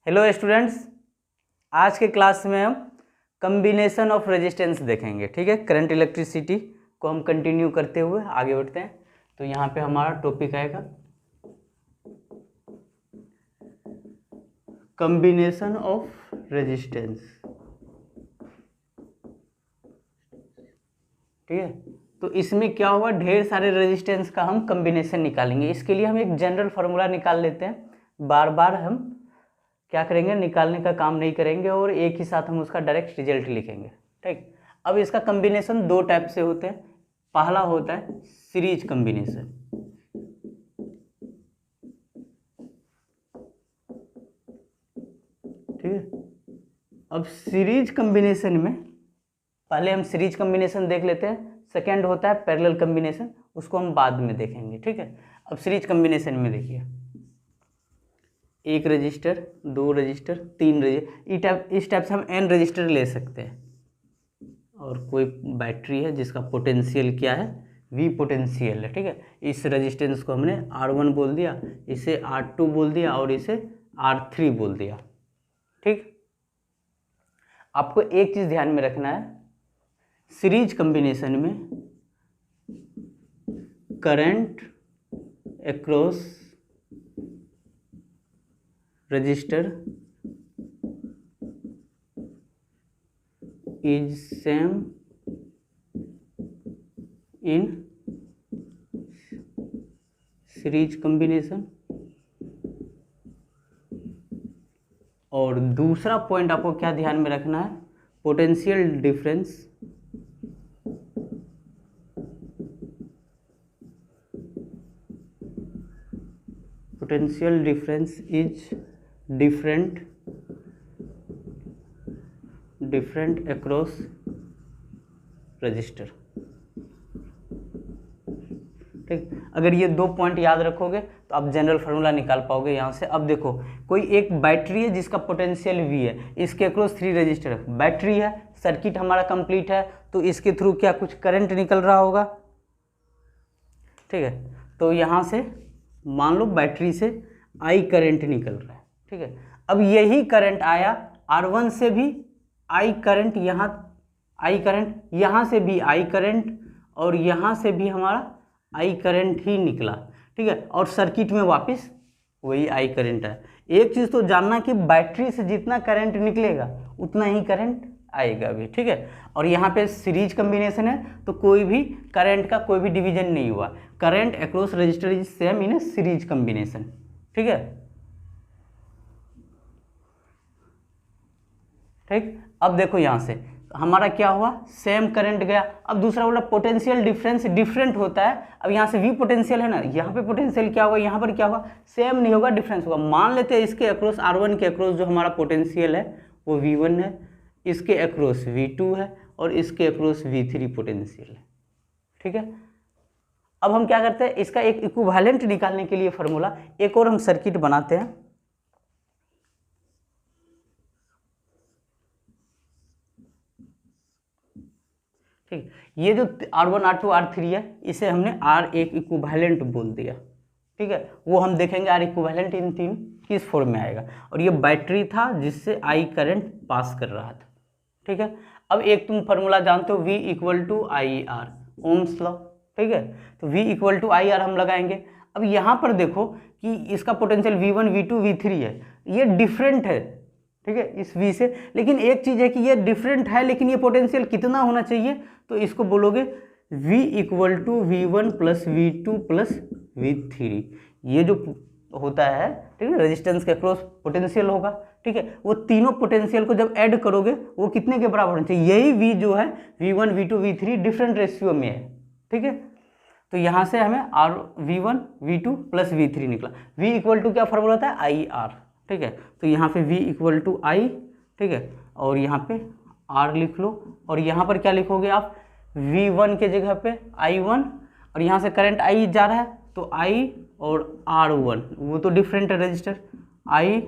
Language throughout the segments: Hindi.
हेलो स्टूडेंट्स, आज के क्लास में हम कम्बिनेशन ऑफ रेजिस्टेंस देखेंगे। ठीक है, करंट इलेक्ट्रिसिटी को हम कंटिन्यू करते हुए आगे बढ़ते हैं। तो यहाँ पे हमारा टॉपिक आएगा कम्बिनेशन ऑफ रेजिस्टेंस। ठीक है, तो इसमें क्या होगा, ढेर सारे रेजिस्टेंस का हम कम्बिनेशन निकालेंगे। इसके लिए हम एक जनरल फार्मूला निकाल लेते हैं। बार बार हम क्या करेंगे, निकालने का काम नहीं करेंगे और एक ही साथ हम उसका डायरेक्ट रिजल्ट लिखेंगे। ठीक, अब इसका कम्बिनेशन दो टाइप से होते हैं। पहला होता है सीरीज कम्बिनेशन। ठीक है, अब सीरीज कम्बिनेशन में पहले हम सीरीज कम्बिनेशन देख लेते हैं। सेकेंड होता है पैरेलल कम्बिनेशन, उसको हम बाद में देखेंगे। ठीक है, अब सीरीज कम्बिनेशन में देखिए, एक रजिस्टर, दो रजिस्टर, तीन रजिस्टर, इस टाइप से हम n रजिस्टर ले सकते हैं। और कोई बैटरी है जिसका पोटेंशियल क्या है, V पोटेंशियल है। ठीक है, इस रेजिस्टेंस को हमने R1 बोल दिया, इसे R2 बोल दिया और इसे R3 बोल दिया। ठीक, आपको एक चीज़ ध्यान में रखना है, सीरीज कम्बिनेशन में current across register is same in series combination. और दूसरा पॉइंट आपको क्या ध्यान में रखना है, potential difference is different across register. ठीक, अगर ये दो पॉइंट याद रखोगे तो आप जनरल फार्मूला निकाल पाओगे यहाँ से। अब देखो, कोई एक बैटरी है जिसका पोटेंशियल V है, इसके अक्रॉस 3 रजिस्टर है, बैटरी है, सर्किट हमारा कंप्लीट है, तो इसके थ्रू क्या कुछ करंट निकल रहा होगा। ठीक है, तो यहाँ से मान लो बैटरी से I करंट निकल रहा है। ठीक है, अब यही करंट आया R1 से भी I करंट, यहाँ से भी I करंट और यहाँ से भी हमारा I करंट ही निकला। ठीक है, और सर्किट में वापस वही I करंट है। एक चीज़ तो जानना कि बैटरी से जितना करंट निकलेगा उतना ही करंट आएगा भी। ठीक है, और यहाँ पे सीरीज कम्बिनेशन है तो कोई भी करंट का कोई भी डिवीजन नहीं हुआ। Current across register is same in A series combination. ठीक है, ठीक, अब देखो यहाँ से हमारा क्या हुआ, सेम करंट गया। अब दूसरा बोला पोटेंशियल डिफरेंस डिफरेंट होता है। अब यहाँ से V पोटेंशियल है ना, यहाँ पे पोटेंशियल क्या होगा, यहाँ पर क्या होगा, सेम नहीं होगा, डिफरेंस होगा। मान लेते हैं इसके अक्रॉस R1 के अक्रॉस जो हमारा पोटेंशियल है वो V1 है, इसके अक्रॉस V2 है और इसके अक्रॉस V3 पोटेंशियल है। ठीक है, अब हम क्या करते हैं, इसका एक इक्विवेलेंट निकालने के लिए फार्मूला एक और हम सर्किट बनाते हैं। ठीक, ये जो R1 R2 R3 है इसे हमने R एक इक्विवेलेंट बोल दिया। ठीक है, वो हम देखेंगे R इक्विवेलेंट इन तीन किस फॉर्म में आएगा। और ये बैटरी था जिससे I करंट पास कर रहा था। ठीक है, अब एक तुम फार्मूला जानते हो, V equal to I R, ohm's law. ठीक है, तो V equal to I R हम लगाएंगे। अब यहाँ पर देखो कि इसका पोटेंशियल V1 V2 V3 है, ये डिफरेंट है। ठीक है, इस V से, लेकिन एक चीज़ है कि ये डिफरेंट है लेकिन ये पोटेंशियल कितना होना चाहिए, तो इसको बोलोगे V equal to V1 plus V2 plus V3। ये जो होता है, ठीक है, रेजिस्टेंस के अक्रॉस पोटेंशियल होगा। ठीक है, वो तीनों पोटेंशियल को जब ऐड करोगे वो कितने के बराबर होना चाहिए, यही V जो है V1 V2 V3 different ratio में है। ठीक है, तो यहाँ से हमें V1 V2 प्लस V3 निकला। V इक्वल टू क्या फॉर्मूला होता है, आई आर। ठीक है, तो यहाँ पे V इक्वल टू आई, ठीक है, और यहाँ पे R लिख लो। और यहाँ पर क्या लिखोगे आप, V1 के जगह पे I1, और यहाँ से करंट I जा रहा है तो I और R1 वो तो डिफरेंट है रजिस्टर, I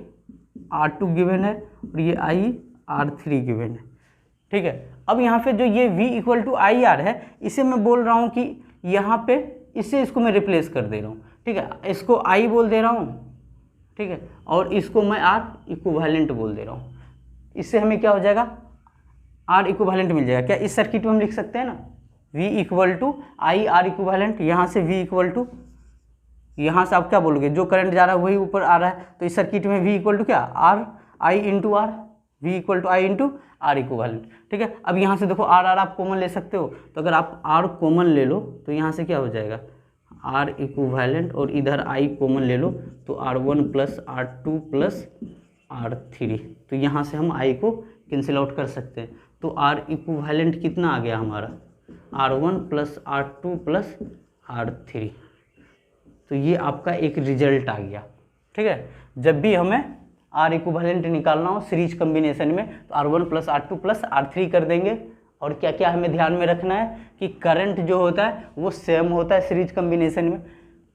R2 गिवन है और ये I R3 गिवन है। ठीक है, अब यहाँ पे जो ये V equal to I R है, इसे मैं बोल रहा हूँ कि यहाँ पे इससे इसको मैं रिप्लेस कर दे रहा हूँ। ठीक है, इसको I बोल दे रहा हूँ ठीक है, और इसको मैं आर इक्विवेलेंट बोल दे रहा हूँ। इससे हमें क्या हो जाएगा, आर इक्विवेलेंट मिल जाएगा। क्या इस सर्किट में हम लिख सकते हैं ना, V equal to I R equivalent, यहाँ से V इक्वल टू, यहाँ से आप क्या बोलोगे, जो करंट जा रहा है वही ऊपर आ रहा है, तो इस सर्किट में V इक्वल टू क्या, R I into R, V equal to I into R equivalent. ठीक है, अब यहाँ से देखो आर आप कॉमन ले सकते हो, तो अगर आप आर कॉमन ले लो तो यहाँ से क्या हो जाएगा, आर इक्विवेलेंट, और इधर आई कॉमन ले लो तो R1 plus R2 plus R3, तो यहाँ से हम आई को कैंसिल आउट कर सकते हैं। तो आर इक्विवेलेंट कितना आ गया हमारा, R1 plus R2 plus R3, तो ये आपका एक रिजल्ट आ गया। ठीक है, जब भी हमें आर इक्विवेलेंट निकालना हो सीरीज कम्बिनेशन में तो R1 plus R2 plus R3 कर देंगे। और क्या क्या हमें ध्यान में रखना है कि करंट जो होता है वो सेम होता है सीरीज कम्बिनेशन में,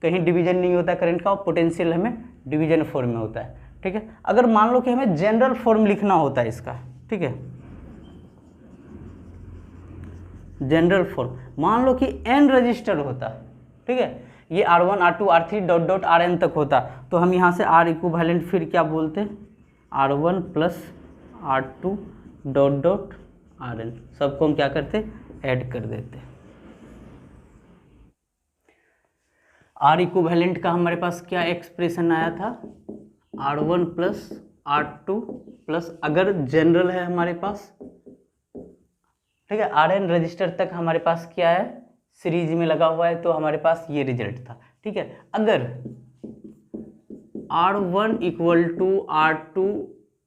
कहीं डिवीजन नहीं होता है करंट का, और पोटेंशियल हमें डिवीजन फॉर्म में होता है। ठीक है, अगर मान लो कि हमें जनरल फॉर्म लिखना होता है इसका, ठीक है, जनरल फॉर्म, मान लो कि n रजिस्टर होता, ठीक है, ये R1 R2 R3 dot dot Rn तक होता, तो हम यहाँ से आर इक्विवेलेंट फिर क्या बोलते हैं, R1 plus R2 dot dot Rn, सबको हम क्या करते, ऐड कर देते। आर इक्विवेलेंट का हमारे पास क्या एक्सप्रेशन आया था, R1 प्लस R2 प्लस, अगर जनरल है हमारे पास, ठीक है, Rn रजिस्टर तक हमारे पास क्या है, सीरीज में लगा हुआ है, तो हमारे पास ये रिजल्ट था। ठीक है, अगर R1 equal to R2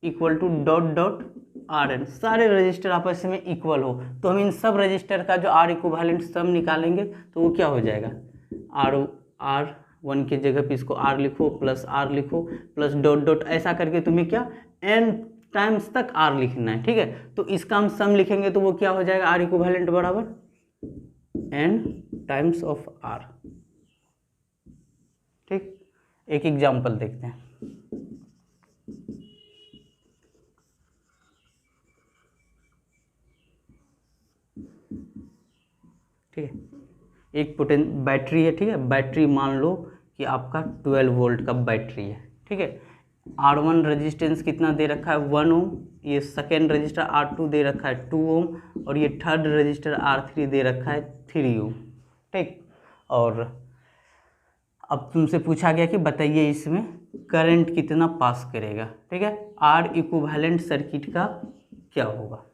equal to dot dot Rn, सारे रजिस्टर आपस में इक्वल हो, तो हम इन सब रजिस्टर का जो आर इक्विवेलेंट सम निकालेंगे तो वो क्या हो जाएगा, R1 की जगह पे इसको R लिखो प्लस R लिखो प्लस डॉट डॉट, ऐसा करके तुम्हें क्या n टाइम्स तक R लिखना है। ठीक है, तो इसका हम सम लिखेंगे तो वो क्या हो जाएगा, आर इक्विवेलेंट बराबर n टाइम्स ऑफ R। ठीक, एक एग्जाम्पल देखते हैं। ठीक है, एक बैटरी है, ठीक है, बैटरी मान लो कि आपका 12 वोल्ट का बैटरी है। ठीक है, R1 रेजिस्टेंस कितना दे रखा है, 1 ओम, ये सेकेंड रजिस्टर R2 दे रखा है 2 ओम, और ये थर्ड रजिस्टर R3 दे रखा है 3 ओम। ठीक, और अब तुमसे पूछा गया कि बताइए इसमें करंट कितना पास करेगा। ठीक है, आर इक्विवेलेंट सर्किट का क्या होगा।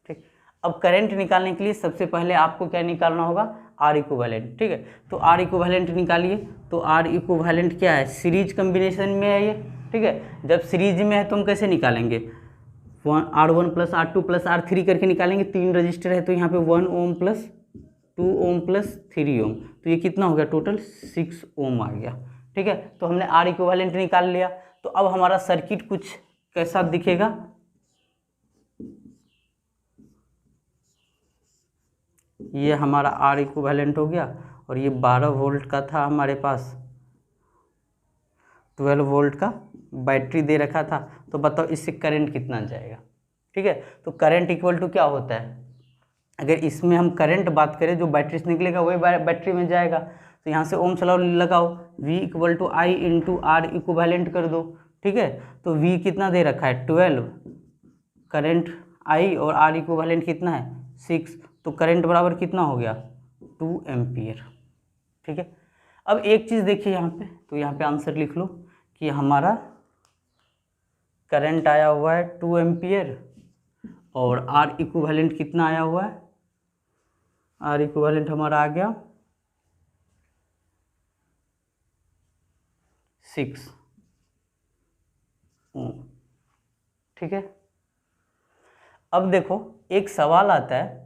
ठीक, अब करंट निकालने के लिए सबसे पहले आपको क्या निकालना होगा, आर इक्विवेलेंट। ठीक है, तो आर इक्विवेलेंट निकालिए, तो आर इक्विवेलेंट क्या है, सीरीज कम्बिनेशन में है ये। ठीक है, जब सीरीज में है तो हम कैसे निकालेंगे, R1 plus R2 plus R3 करके निकालेंगे, 3 रजिस्टर है तो यहाँ पे 1 ओम प्लस 2 ओम प्लस 3 ओम, तो ये कितना हो गया, टोटल 6 ओम आ गया। ठीक है, तो हमने आर इक्विवेलेंट निकाल लिया, तो अब हमारा सर्किट कुछ कैसा दिखेगा, ये हमारा आर इक्विवेलेंट हो गया, और ये 12 वोल्ट का था हमारे पास, 12 वोल्ट का बैटरी दे रखा था, तो बताओ इससे करंट कितना जाएगा। ठीक है, तो करंट इक्वल टू क्या होता है, अगर इसमें हम करंट बात करें जो बैटरी से निकलेगा वही बैटरी में जाएगा, तो यहाँ से ओम लॉ लगाओ, V equal to I into R equivalent कर दो। ठीक है, तो V कितना दे रखा है 12, करंट I और R इक्विवेलेंट कितना है 6, तो करंट बराबर कितना हो गया 2 एम्पियर। ठीक है, अब एक चीज़ देखिए यहाँ पे, तो यहाँ पे आंसर लिख लो कि हमारा करंट आया हुआ है 2 एम्पियर, और आर इक्विवेलेंट कितना आया हुआ है, आर इक्विवेलेंट हमारा आ गया 6 ओम। ठीक है, अब देखो एक सवाल आता है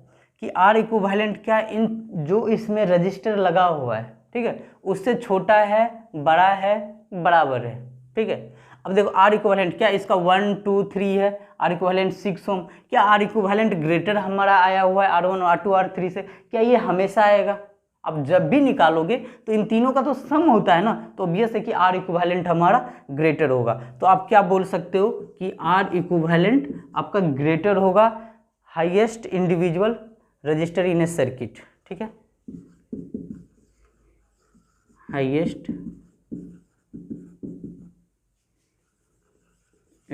कि आर इक्विवेलेंट क्या इन जो इसमें रजिस्टर लगा हुआ है, ठीक है, उससे छोटा है, बड़ा है, बराबर है। ठीक है, अब देखो आर इक्विवेलेंट क्या इसका 1 2 3 है, आर इक्विवेलेंट 6 ओम, क्या आर इक्विवेलेंट ग्रेटर हमारा आया हुआ है R1 R2 R3 से, क्या ये हमेशा आएगा। अब जब भी निकालोगे तो इन तीनों का तो सम होता है ना, तो ऑब्वियस है कि आर इक्विवेलेंट हमारा ग्रेटर होगा। तो आप क्या बोल सकते हो कि आर इक्विवेलेंट आपका ग्रेटर होगा highest individual register in a circuit. ठीक है, हाईएस्ट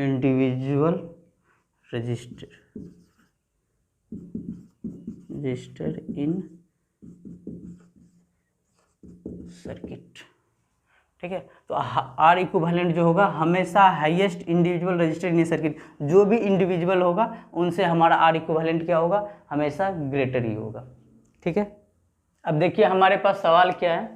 इंडिविजुअल रजिस्टर इन सर्किट। ठीक है, तो आर इक्विवेलेंट जो होगा हमेशा हाईएस्ट इंडिविजुअल रजिस्टर इन सर्किट, जो भी इंडिविजुअल होगा उनसे हमारा आर इक्विवेलेंट क्या होगा, हमेशा ग्रेटर ही होगा। ठीक है, अब देखिए हमारे पास सवाल क्या है,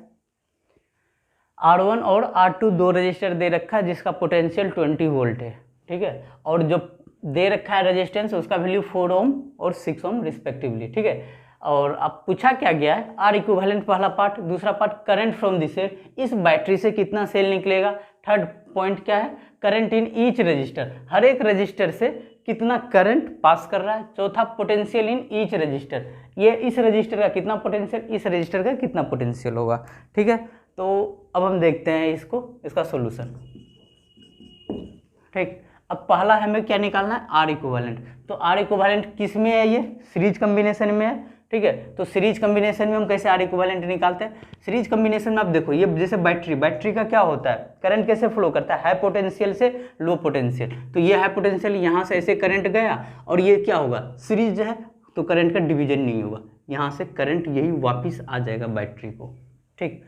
R1 और R2 दो रजिस्टर दे रखा है जिसका पोटेंशियल 20 वोल्ट है। ठीक है, और जो दे रखा है रेजिस्टेंस उसका वैल्यू 4 ओम और 6 ओम रिस्पेक्टिवली। ठीक है, और अब पूछा क्या गया है, आर इक्विवेलेंट पहला पार्ट, दूसरा part current from this cell, इस बैटरी से कितना सेल निकलेगा। थर्ड पॉइंट क्या है, करंट इन ईच रजिस्टर, हर एक रजिस्टर से कितना करंट पास कर रहा है। चौथा पोटेंशियल इन ईच रजिस्टर, ये इस रजिस्टर का कितना पोटेंशियल, इस रजिस्टर का कितना पोटेंशियल होगा। ठीक है, तो अब हम देखते हैं इसका सॉल्यूशन। ठीक, अब पहला हमें क्या निकालना है, आर इक्विवेलेंट। तो आर इक्विवेलेंट किस में है, ये सीरीज कॉम्बिनेशन में है। ठीक है, तो सीरीज कॉम्बिनेशन में हम कैसे आर इक्विवेलेंट निकालते हैं, सीरीज कॉम्बिनेशन में आप देखो, ये जैसे बैटरी का क्या होता है, करंट कैसे फ्लो करता है, हाई पोटेंशियल से लो पोटेंशियल। तो ये हाई पोटेंशियल यहाँ से ऐसे करंट गया और ये क्या होगा, सीरीज है तो करंट का डिवीजन नहीं होगा, यहाँ से करंट यही वापिस आ जाएगा बैटरी को। ठीक,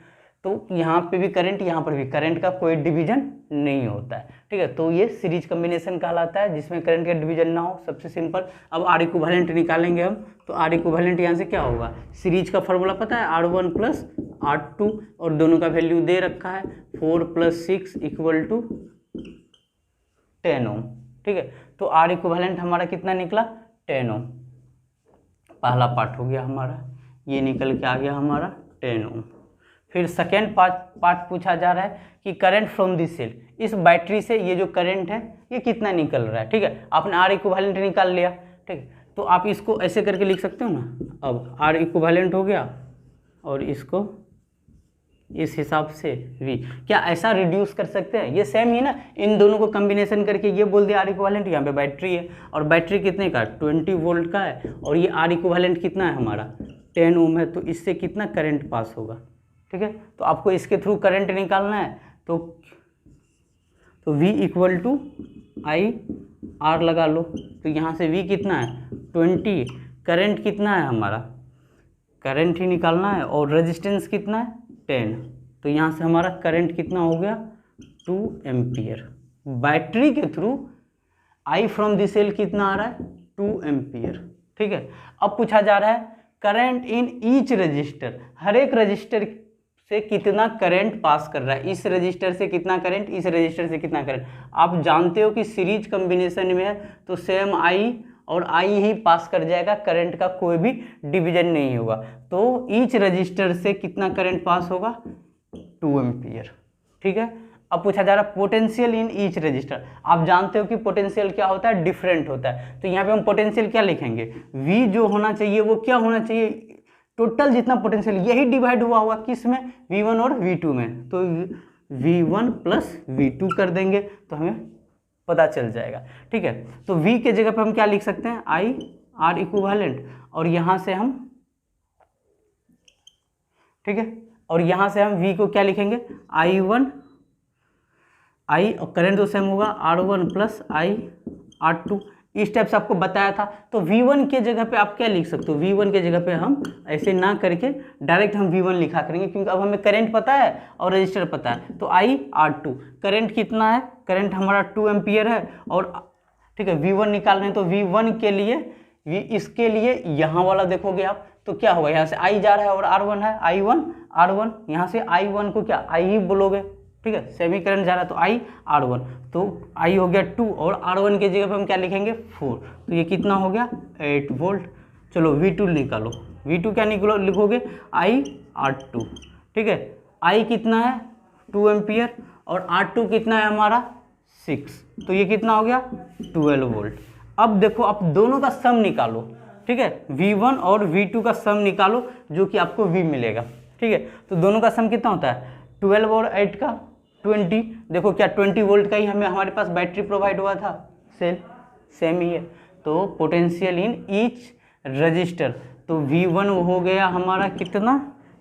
तो यहाँ पे भी करंट, यहाँ पर भी करंट का कोई डिवीजन नहीं होता है। ठीक है, तो ये सीरीज कॉम्बिनेशन कहलाता है जिसमें करंट का डिवीजन ना हो, सबसे सिंपल। अब आर इक्विवेलेंट निकालेंगे हम, तो आर इक्विवेलेंट यहाँ से क्या होगा, सीरीज का फॉर्मूला पता है, R1 प्लस R2, और दोनों का वैल्यू दे रखा है 4 + 6 = 10 ओम। ठीक है, तो आर इक्विवेलेंट हमारा कितना निकला, 10 ओम। पहला पार्ट हो गया हमारा, ये निकल के आ गया हमारा 10 ओम। फिर सेकेंड पार्ट पूछा जा रहा है कि करंट फ्रॉम दिस सेल, इस बैटरी से ये जो करंट है ये कितना निकल रहा है। ठीक है, आपने आर इक्विवेलेंट निकाल लिया। ठीक है, तो आप इसको ऐसे करके लिख सकते हो ना, अब आर इक्विवेलेंट हो गया और इसको इस हिसाब से V, क्या ऐसा रिड्यूस कर सकते हैं, ये सेम ही ना, इन दोनों को कॉम्बिनेशन करके ये बोल दिया आर इक्विवेलेंट। यहाँ पे बैटरी है और बैटरी कितने का, 20 वोल्ट का है, और ये आर इक्विवेलेंट कितना है हमारा, 10 ओम है, तो इससे कितना करंट पास होगा। ठीक है, तो आपको इसके थ्रू करंट निकालना है, तो V = I/R लगा लो। तो यहाँ से V कितना है, 20, करंट कितना है हमारा, करंट ही निकालना है, और रेजिस्टेंस कितना है, 10। तो यहाँ से हमारा करंट कितना हो गया, 2 एम्पियर। बैटरी के through I from this cell कितना आ रहा है, 2 एम्पियर। ठीक है, अब पूछा जा रहा है करंट इन ईच रजिस्टर, हर एक रजिस्टर से कितना करंट पास कर रहा है, इस रजिस्टर से कितना करंट, इस रजिस्टर से कितना करंट। आप जानते हो कि सीरीज कॉम्बिनेशन में है तो सेम I और I ही पास कर जाएगा, करंट का कोई भी डिवीजन नहीं होगा। तो ईच रजिस्टर से कितना करंट पास होगा, 2 एम्पियर। ठीक है, अब पूछा जा रहा है पोटेंशियल इन ईच रजिस्टर। आप जानते हो कि पोटेंशियल क्या होता है, डिफरेंट होता है। तो यहाँ पे हम पोटेंशियल क्या लिखेंगे, V जो होना चाहिए वो क्या होना चाहिए, टोटल जितना पोटेंशियल, यही डिवाइड हुआ किस में, V1 और V2 में। तो V1 + V2 कर देंगे तो हमें पता चल जाएगा। ठीक है, तो V के जगह पे हम क्या लिख सकते हैं, I/R इक्विवेलेंट, और यहाँ से हम, ठीक है, और यहाँ से हम V को क्या लिखेंगे, I1, और करंट तो सेम होगा R1 + I/R2। इस टाइप से आपको बताया था। तो V1 के जगह पे आप क्या लिख सकते हो, V1 के जगह पे हम ऐसे ना करके डायरेक्ट हम V1 लिखा करेंगे, क्योंकि अब हमें करंट पता है और रजिस्टर पता है। तो I/R2, करंट कितना है, करंट हमारा 2 एम्पियर है, और ठीक है V1 निकालना है। तो V1 के लिए, इसके लिए यहाँ वाला देखोगे आप तो क्या होगा, यहाँ से I जा रहा है और R1 है, I1 R1, यहाँ से I1 को क्या I ही बोलोगे। ठीक है, सेमी करंट जा रहा है तो I/R1, तो I हो गया 2, और R1 के जगह पे हम क्या लिखेंगे, 4। तो ये कितना हो गया, 8 वोल्ट। चलो V2 निकालो, V2 क्या लिखोगे, I/R2। ठीक है, I कितना है, 2 एम्पियर, और R2 कितना है हमारा, 6। तो ये कितना हो गया, 12 वोल्ट। अब देखो, आप दोनों का सम निकालो। ठीक है, V1 और V2 का सम निकालो, जो कि आपको V मिलेगा। ठीक है, तो दोनों का सम कितना होता है, 12 और 8 का 20। देखो क्या 20 वोल्ट का ही हमारे पास बैटरी प्रोवाइड हुआ था, सेम ही है। तो पोटेंशियल इन ईच रजिस्टर, तो V1 हो गया हमारा कितना,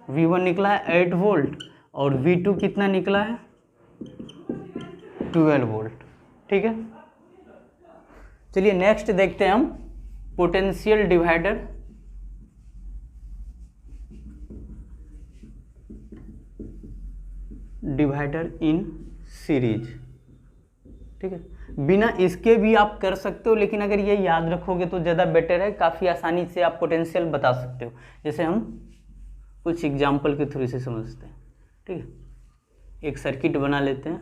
V1 निकला है 8 वोल्ट, और V2 कितना निकला है, 12 वोल्ट। ठीक है, चलिए नेक्स्ट देखते हैं हम potential divider. Divider in series, ठीक है। बिना इसके भी आप कर सकते हो, लेकिन अगर ये याद रखोगे तो ज़्यादा बेटर है, काफ़ी आसानी से आप पोटेंशियल बता सकते हो। जैसे हम कुछ एग्जाम्पल के थ्रू से समझते हैं, ठीक है। एक सर्किट बना लेते हैं,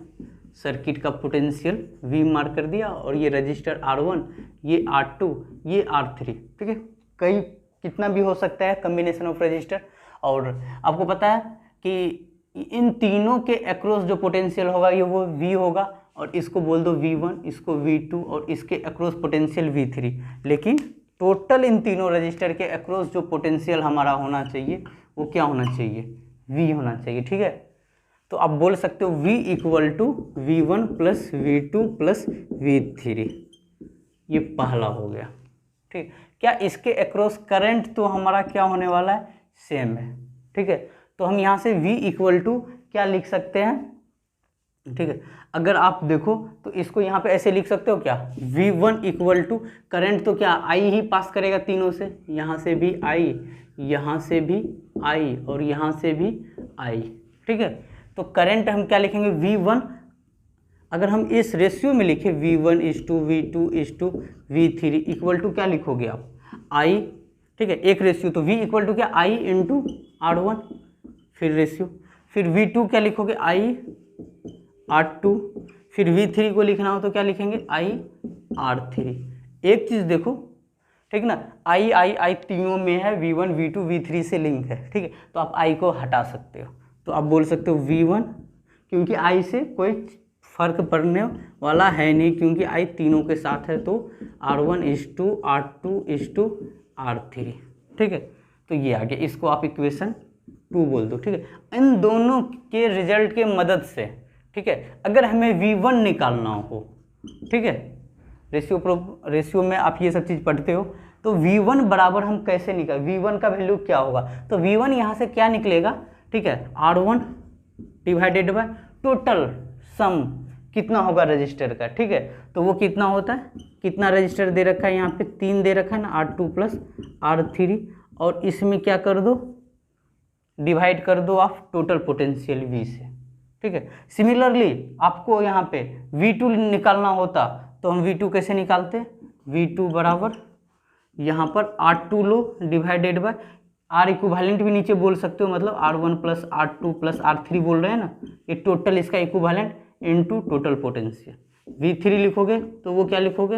सर्किट का पोटेंशियल V मार्क कर दिया, और ये रजिस्टर R1, ये R2, ये R3, ठीक है। कई कितना भी हो सकता है कम्बिनेशन ऑफ रजिस्टर। और आपको पता है कि इन तीनों के अक्रॉस जो पोटेंशियल होगा ये वो V होगा, और इसको बोल दो V1, इसको V2, और इसके अक्रॉस पोटेंशियल V3। लेकिन टोटल इन तीनों रजिस्टर के अक्रॉस जो पोटेंशियल हमारा होना चाहिए वो क्या होना चाहिए? V होना चाहिए, ठीक है। तो आप बोल सकते हो V equal to V1 plus V2 plus V3। ये पहला हो गया, ठीक। क्या इसके अक्रॉस करंट तो हमारा क्या होने वाला है? सेम है, ठीक है। तो हम यहाँ से V इक्वल टू क्या लिख सकते हैं, ठीक है। अगर आप देखो तो इसको यहाँ पे ऐसे लिख सकते हो क्या, V1 इक्वल टू करंट तो क्या I ही पास करेगा तीनों से, यहाँ से भी I, यहाँ से भी I, और यहाँ से भी I, ठीक है। तो करंट हम क्या लिखेंगे? V1। अगर हम इस रेशियो में लिखे V1 is to V2 is to V3 equal to क्या लिखोगे आप? I, ठीक है। एक रेशियो तो V इक्वल टू क्या I इंटू R1, फिर रेशियो, फिर V2 क्या लिखोगे? I R2, फिर V3 को लिखना हो तो क्या लिखेंगे? I R3। एक चीज़ देखो, ठीक ना, I तीनों में है, V1 V2 V3 से लिंक है, ठीक है। तो आप I को हटा सकते हो, तो आप बोल सकते हो V1, क्योंकि I से कोई फर्क पड़ने वाला है नहीं, क्योंकि I तीनों के साथ है, तो R1 is to R2 is to R3, ठीक है। तो ये आ गया, इसको आप इक्वेशन 2 बोल दो, ठीक है। इन दोनों के रिजल्ट के मदद से, ठीक है, अगर हमें V1 निकालना हो, ठीक है, रेशियो में आप ये सब चीज़ पढ़ते हो, तो V1 बराबर हम कैसे निकाल, V1 का वैल्यू क्या होगा? तो V1 यहाँ से क्या निकलेगा, ठीक है, R1 divided by total sum कितना होगा रजिस्टर का, ठीक है। तो वो कितना होता है, कितना रजिस्टर दे रखा है यहाँ पे? 3 दे रखा है ना, R2 प्लस R3, और इसमें क्या कर दो, डिवाइड कर दो आप टोटल पोटेंशियल V से, ठीक है। सिमिलरली आपको यहाँ पे V2 निकालना होता तो हम V2 कैसे निकालते? V2 बराबर यहाँ पर R2 low divided by R equivalent भी नीचे बोल सकते हो, मतलब R1 plus R2 plus R3 बोल रहे हैं ना, ये टोटल इसका equivalent into total potential. V3 लिखोगे तो वो क्या लिखोगे?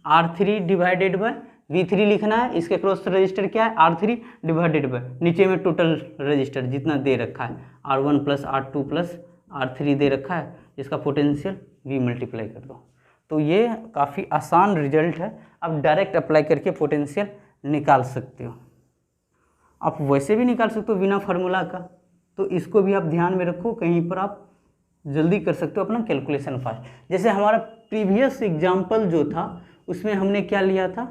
R3 डिवाइडेड बाय V3 लिखना है, इसके क्रॉस रजिस्टर क्या है? R3 डिवाइडेड बाय नीचे में टोटल रजिस्टर जितना दे रखा है R1 plus R2 plus R3 दे रखा है, इसका पोटेंशियल V मल्टीप्लाई कर दो। तो ये काफ़ी आसान रिजल्ट है, आप डायरेक्ट अप्लाई करके पोटेंशियल निकाल सकते हो। आप वैसे भी निकाल सकते हो बिना फार्मूला का, तो इसको भी आप ध्यान में रखो, कहीं पर आप जल्दी कर सकते हो अपना कैलकुलेशन फास्ट। जैसे हमारा प्रीवियस एग्जाम्पल जो था उसमें हमने क्या लिया था,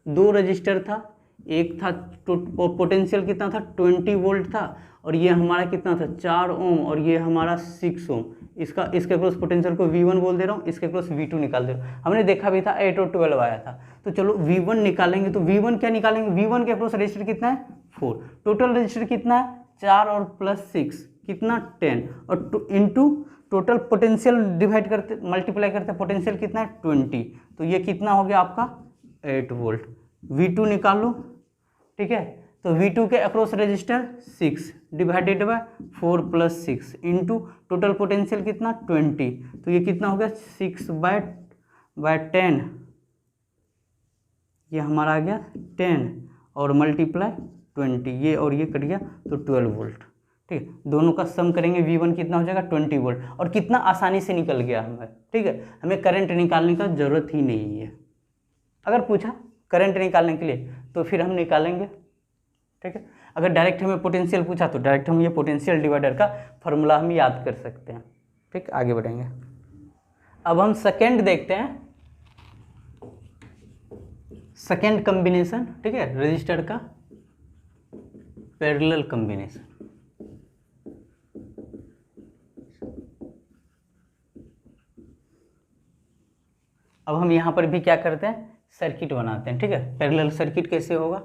2 रजिस्टर था, एक था पोटेंशियल कितना था 20 वोल्ट था, और ये हमारा कितना था 4 ओम, और ये हमारा 6 ओम। इसके क्रॉस पोटेंशियल को V1 बोल दे रहा हूँ, इसके क्रॉस V2 निकाल दे रहा हूँ। हमने देखा भी था 8 और 12 आया था, तो चलो V1 निकालेंगे। तो V1 क्या निकालेंगे? V1 के क्रॉस रजिस्टर कितना है 4, टोटल रजिस्टर कितना है 4 और प्लस 6 कितना 10, और इंटू टोटल पोटेंशियल डिवाइड करते मल्टीप्लाई करते पोटेंशियल कितना है 20, तो ये कितना हो गया आपका 8 वोल्ट। V2 निकालो, ठीक है, तो V2 के across register 6 divided by 4 plus 6 into total potential कितना 20, तो ये कितना हो गया 6 बाय 10, ये हमारा आ गया 10 और मल्टीप्लाई 20, ये और ये कट गया तो 12 वोल्ट, ठीक है। दोनों का सम करेंगे V1 कितना हो जाएगा 20 वोल्ट, और कितना आसानी से निकल गया हमें, ठीक है। हमें करंट निकालने का ज़रूरत ही नहीं है। अगर पूछा करंट निकालने के लिए तो फिर हम निकालेंगे, ठीक है। अगर डायरेक्ट हमें पोटेंशियल पूछा तो डायरेक्ट हम ये पोटेंशियल डिवाइडर का फॉर्मूला हम याद कर सकते हैं, ठीक। आगे बढ़ेंगे, अब हम सेकेंड देखते हैं, सेकेंड कॉम्बिनेशन, ठीक है, रजिस्टर का पैरेलल कॉम्बिनेशन। अब हम यहाँ पर भी क्या करते हैं, सर्किट बनाते हैं, ठीक है। पैरेलल सर्किट कैसे होगा,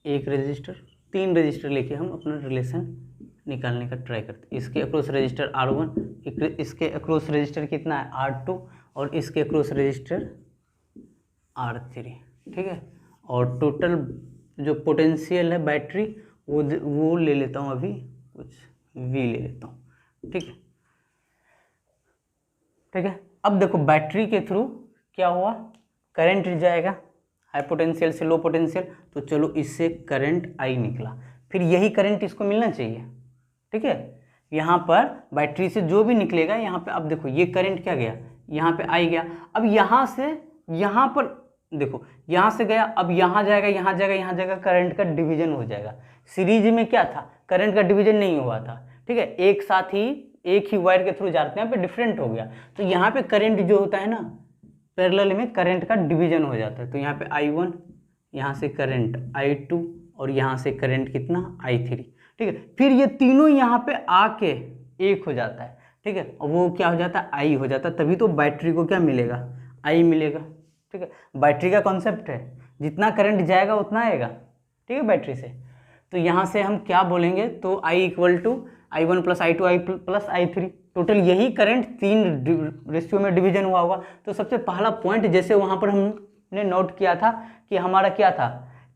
एक रजिस्टर 3 रजिस्टर लेके हम अपना रिलेशन निकालने का ट्राई करते हैं। इसके अक्रॉस रजिस्टर R1, इसके अक्रॉस रजिस्टर कितना है R2, और इसके अक्रॉस रजिस्टर R3, ठीक है। और टोटल जो पोटेंशियल है बैटरी वो ले लेता हूँ अभी, कुछ V ले लेता हूँ, ठीक है, ठीक है। अब देखो बैटरी के थ्रू क्या हुआ, करंट जाएगा हाई पोटेंशियल से लो पोटेंशियल, तो चलो इससे करंट I निकला, फिर यही करंट इसको मिलना चाहिए, ठीक है। यहाँ पर बैटरी से जो भी निकलेगा, यहाँ पे अब देखो ये करंट क्या गया, यहाँ पे I गया। अब यहाँ से यहाँ पर देखो, यहाँ से गया, अब यहाँ जाएगा, यहाँ जाएगा, यहाँ जाएगा, करंट का डिवीजन हो जाएगा। सीरीज में क्या था, करंट का डिवीजन नहीं हुआ था, ठीक है। एक साथ ही एक ही वायर के थ्रू जाते हैं, यहाँ पे डिफरेंट हो गया। तो यहाँ पे करंट जो होता है ना, पैरेलल में करंट का डिवीजन हो जाता है। तो यहाँ पे I1, यहाँ से करंट I2, और यहाँ से करंट कितना I3, ठीक है। फिर ये तीनों यहाँ पे आके एक हो जाता है, ठीक है, और वो क्या हो जाता है, I हो जाता है। तभी तो बैटरी को क्या मिलेगा, I मिलेगा, ठीक है। बैटरी का कॉन्सेप्ट है, जितना करंट जाएगा उतना आएगा, ठीक है, बैटरी से। तो यहाँ से हम क्या बोलेंगे, तो I = I1 + I2 I + I3, total यही करंट 3 रेशियो में डिवीजन हुआ होगा। तो सबसे पहला पॉइंट, जैसे वहाँ पर हमने नोट किया था कि हमारा क्या था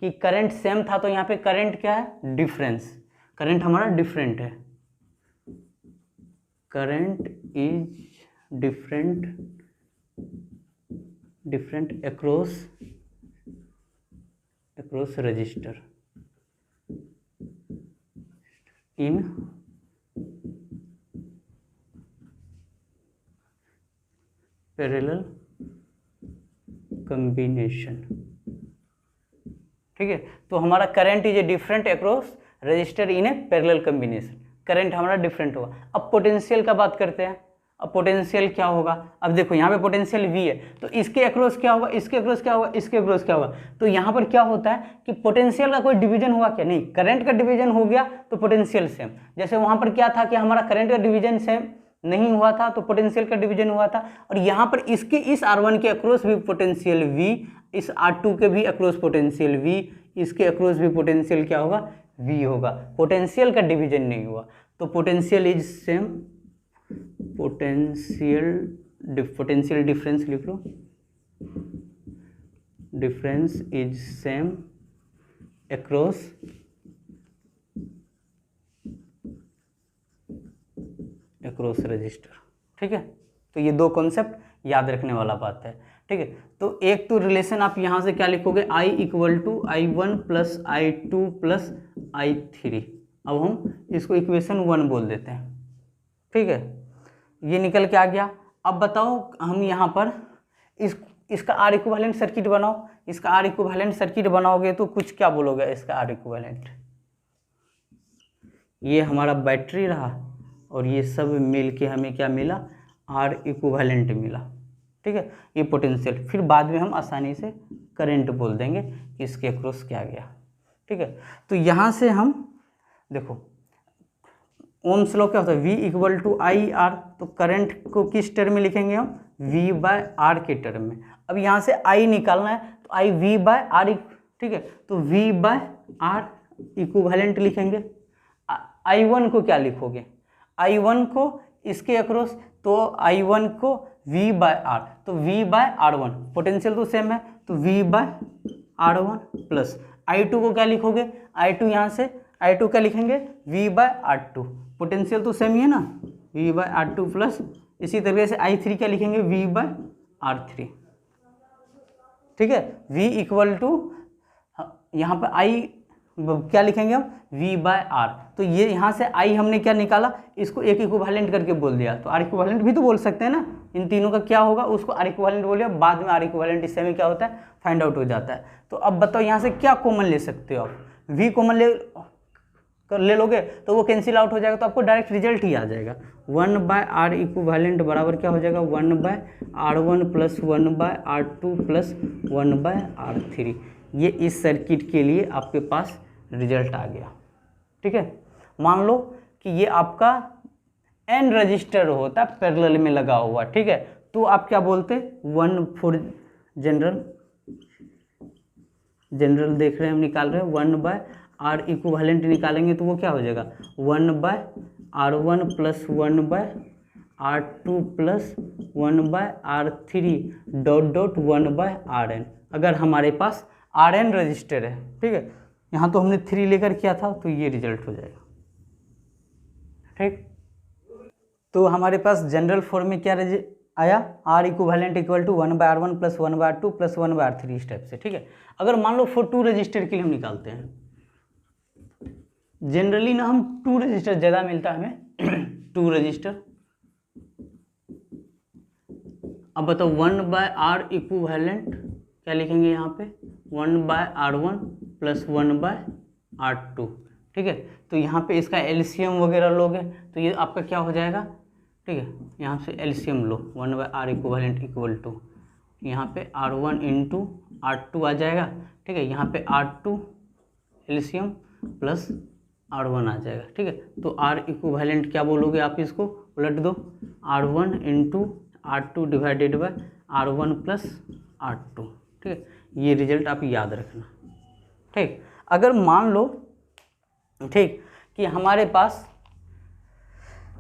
कि करंट सेम था, तो यहाँ पे करंट क्या है, डिफरेंस, करंट हमारा डिफरेंट है, current is different across register in parallel combination, ठीक है। तो हमारा current is a different across register in A parallel combination, current हमारा डिफरेंट होगा। अब पोटेंशियल का बात करते हैं। अब पोटेंशियल क्या होगा, अब देखो यहाँ पे पोटेंशियल V है, तो इसके अक्रॉस क्या होगा, इसके अक्रॉस क्या होगा, इसके अक्रॉस क्या होगा। तो यहाँ पर क्या होता है कि पोटेंशियल का कोई डिवीजन हुआ क्या, नहीं, करंट का डिवीजन हो गया तो पोटेंशियल सेम। जैसे वहाँ पर क्या था कि हमारा करंट का डिवीजन सेम नहीं हुआ था, तो पोटेंशियल का डिवीजन हुआ था। और यहाँ पर इसके इस R1 के अक्रॉस भी पोटेंशियल V, इस R2 के भी अक्रॉस पोटेंशियल V, इसके अक्रॉस भी पोटेंशियल क्या होगा, V होगा। पोटेंशियल का डिवीजन नहीं हुआ, तो potential is same, potential difference लिख लो, difference is same across register, ठीक है। तो ये दो कॉन्सेप्ट याद रखने वाला बात है, ठीक है। तो एक तो रिलेशन आप यहाँ से क्या लिखोगे, I = I1 + I2 + I3। अब हम इसको इक्वेशन 1 बोल देते हैं, ठीक है। ये निकल के आ गया। अब बताओ हम यहाँ पर इसका R इक्विवेलेंट सर्किट बनाओ। इसका R इक्विवेलेंट सर्किट बनाओगे तो कुछ क्या बोलोगे, इसका R इक्विवेलेंट, ये हमारा बैटरी रहा और ये सब मिल के हमें क्या मिला, R इक्विवेलेंट मिला, ठीक है। ये पोटेंशियल, फिर बाद में हम आसानी से करंट बोल देंगे कि इसके अक्रॉस क्या गया, ठीक है। तो यहाँ से हम देखो ओम्स लॉ क्या होता है, V = IR, तो करंट को किस टर्म में लिखेंगे हम, V/R के टर्म में। अब यहाँ से I निकालना है तो I V/R, ठीक है। तो V/R इक्विवेलेंट लिखेंगे। I1 को क्या लिखोगे, I1 को इसके अक्रॉस, तो I1 को V/R, तो V/R1, पोटेंशियल तो सेम है, तो V/R1 प्लस I2 को क्या लिखोगे, I2 यहाँ से I2 क्या लिखेंगे, V/R2, पोटेंशियल तो सेम ही है ना, V/R2 प्लस इसी तरीके से I3 क्या लिखेंगे, V/R3, ठीक है। V = यहाँ पर I क्या लिखेंगे हम, V/R, तो ये यहाँ से I हमने क्या निकाला, इसको एक इक्विवेलेंट करके बोल दिया। तो R इक्विवेलेंट भी तो बोल सकते हैं ना, इन तीनों का क्या होगा, उसको R इक्विवेलेंट बोल दिया, बाद में R इक्विवेलेंट इससे में क्या होता है, फाइंड आउट हो जाता है। तो अब बताओ यहाँ से क्या कॉमन ले सकते हो आप, V कॉमन ले लोगे तो वो कैंसिल आउट हो जाएगा, तो आपको डायरेक्ट रिजल्ट ही आ जाएगा। 1/R इक्विवेलेंट बराबर क्या हो जाएगा, 1/R1 + 1/R2 + 1/R3। ये इस सर्किट के लिए आपके पास रिजल्ट आ गया, ठीक है। मान लो कि ये आपका N रजिस्टर होता है पैरेलल में लगा हुआ, ठीक है। तो आप क्या बोलते, 1 फॉर जनरल देख रहे हैं हम, निकाल रहे हैं 1/R इक्विवेलेंट निकालेंगे तो वो क्या हो जाएगा 1/R1 plus 1/R2 plus 1/R3 dot dot 1/Rn। अगर हमारे पास Rn रजिस्टर है, ठीक है, यहाँ तो हमने 3 लेकर किया था, तो ये रिजल्ट हो जाएगा। ठीक, तो हमारे पास जनरल फॉर्म में क्या आया, R equivalent equal to 1/R1 plus 1/R2 plus 1/R3 इस टाइप से। ठीक है, अगर मान लो फॉर 2 रजिस्टर के लिए हम निकालते हैं, जनरली ना हम 2 रजिस्टर ज़्यादा मिलता है हमें 2 रजिस्टर। अब बताओ 1/R इक्विवेलेंट क्या लिखेंगे यहाँ पे 1/R1 प्लस 1/R2। ठीक है, तो यहाँ पे इसका एलसीएम वगैरह लोगे तो ये आपका क्या हो जाएगा, ठीक है, यहाँ से एलसीएम लो 1/R इक्विवेलेंट इक्वल टू यहाँ पे R1 इंटू R2 आ जाएगा। ठीक है, यहाँ पे R2 एलसीएम प्लस R1 आ जाएगा। ठीक है, तो R इक्विवेलेंट क्या बोलोगे आप, इसको उलट दो R1 into R2 divided by R1 plus R2। ठीक है, ये रिजल्ट आप याद रखना। ठीक, अगर मान लो ठीक कि हमारे पास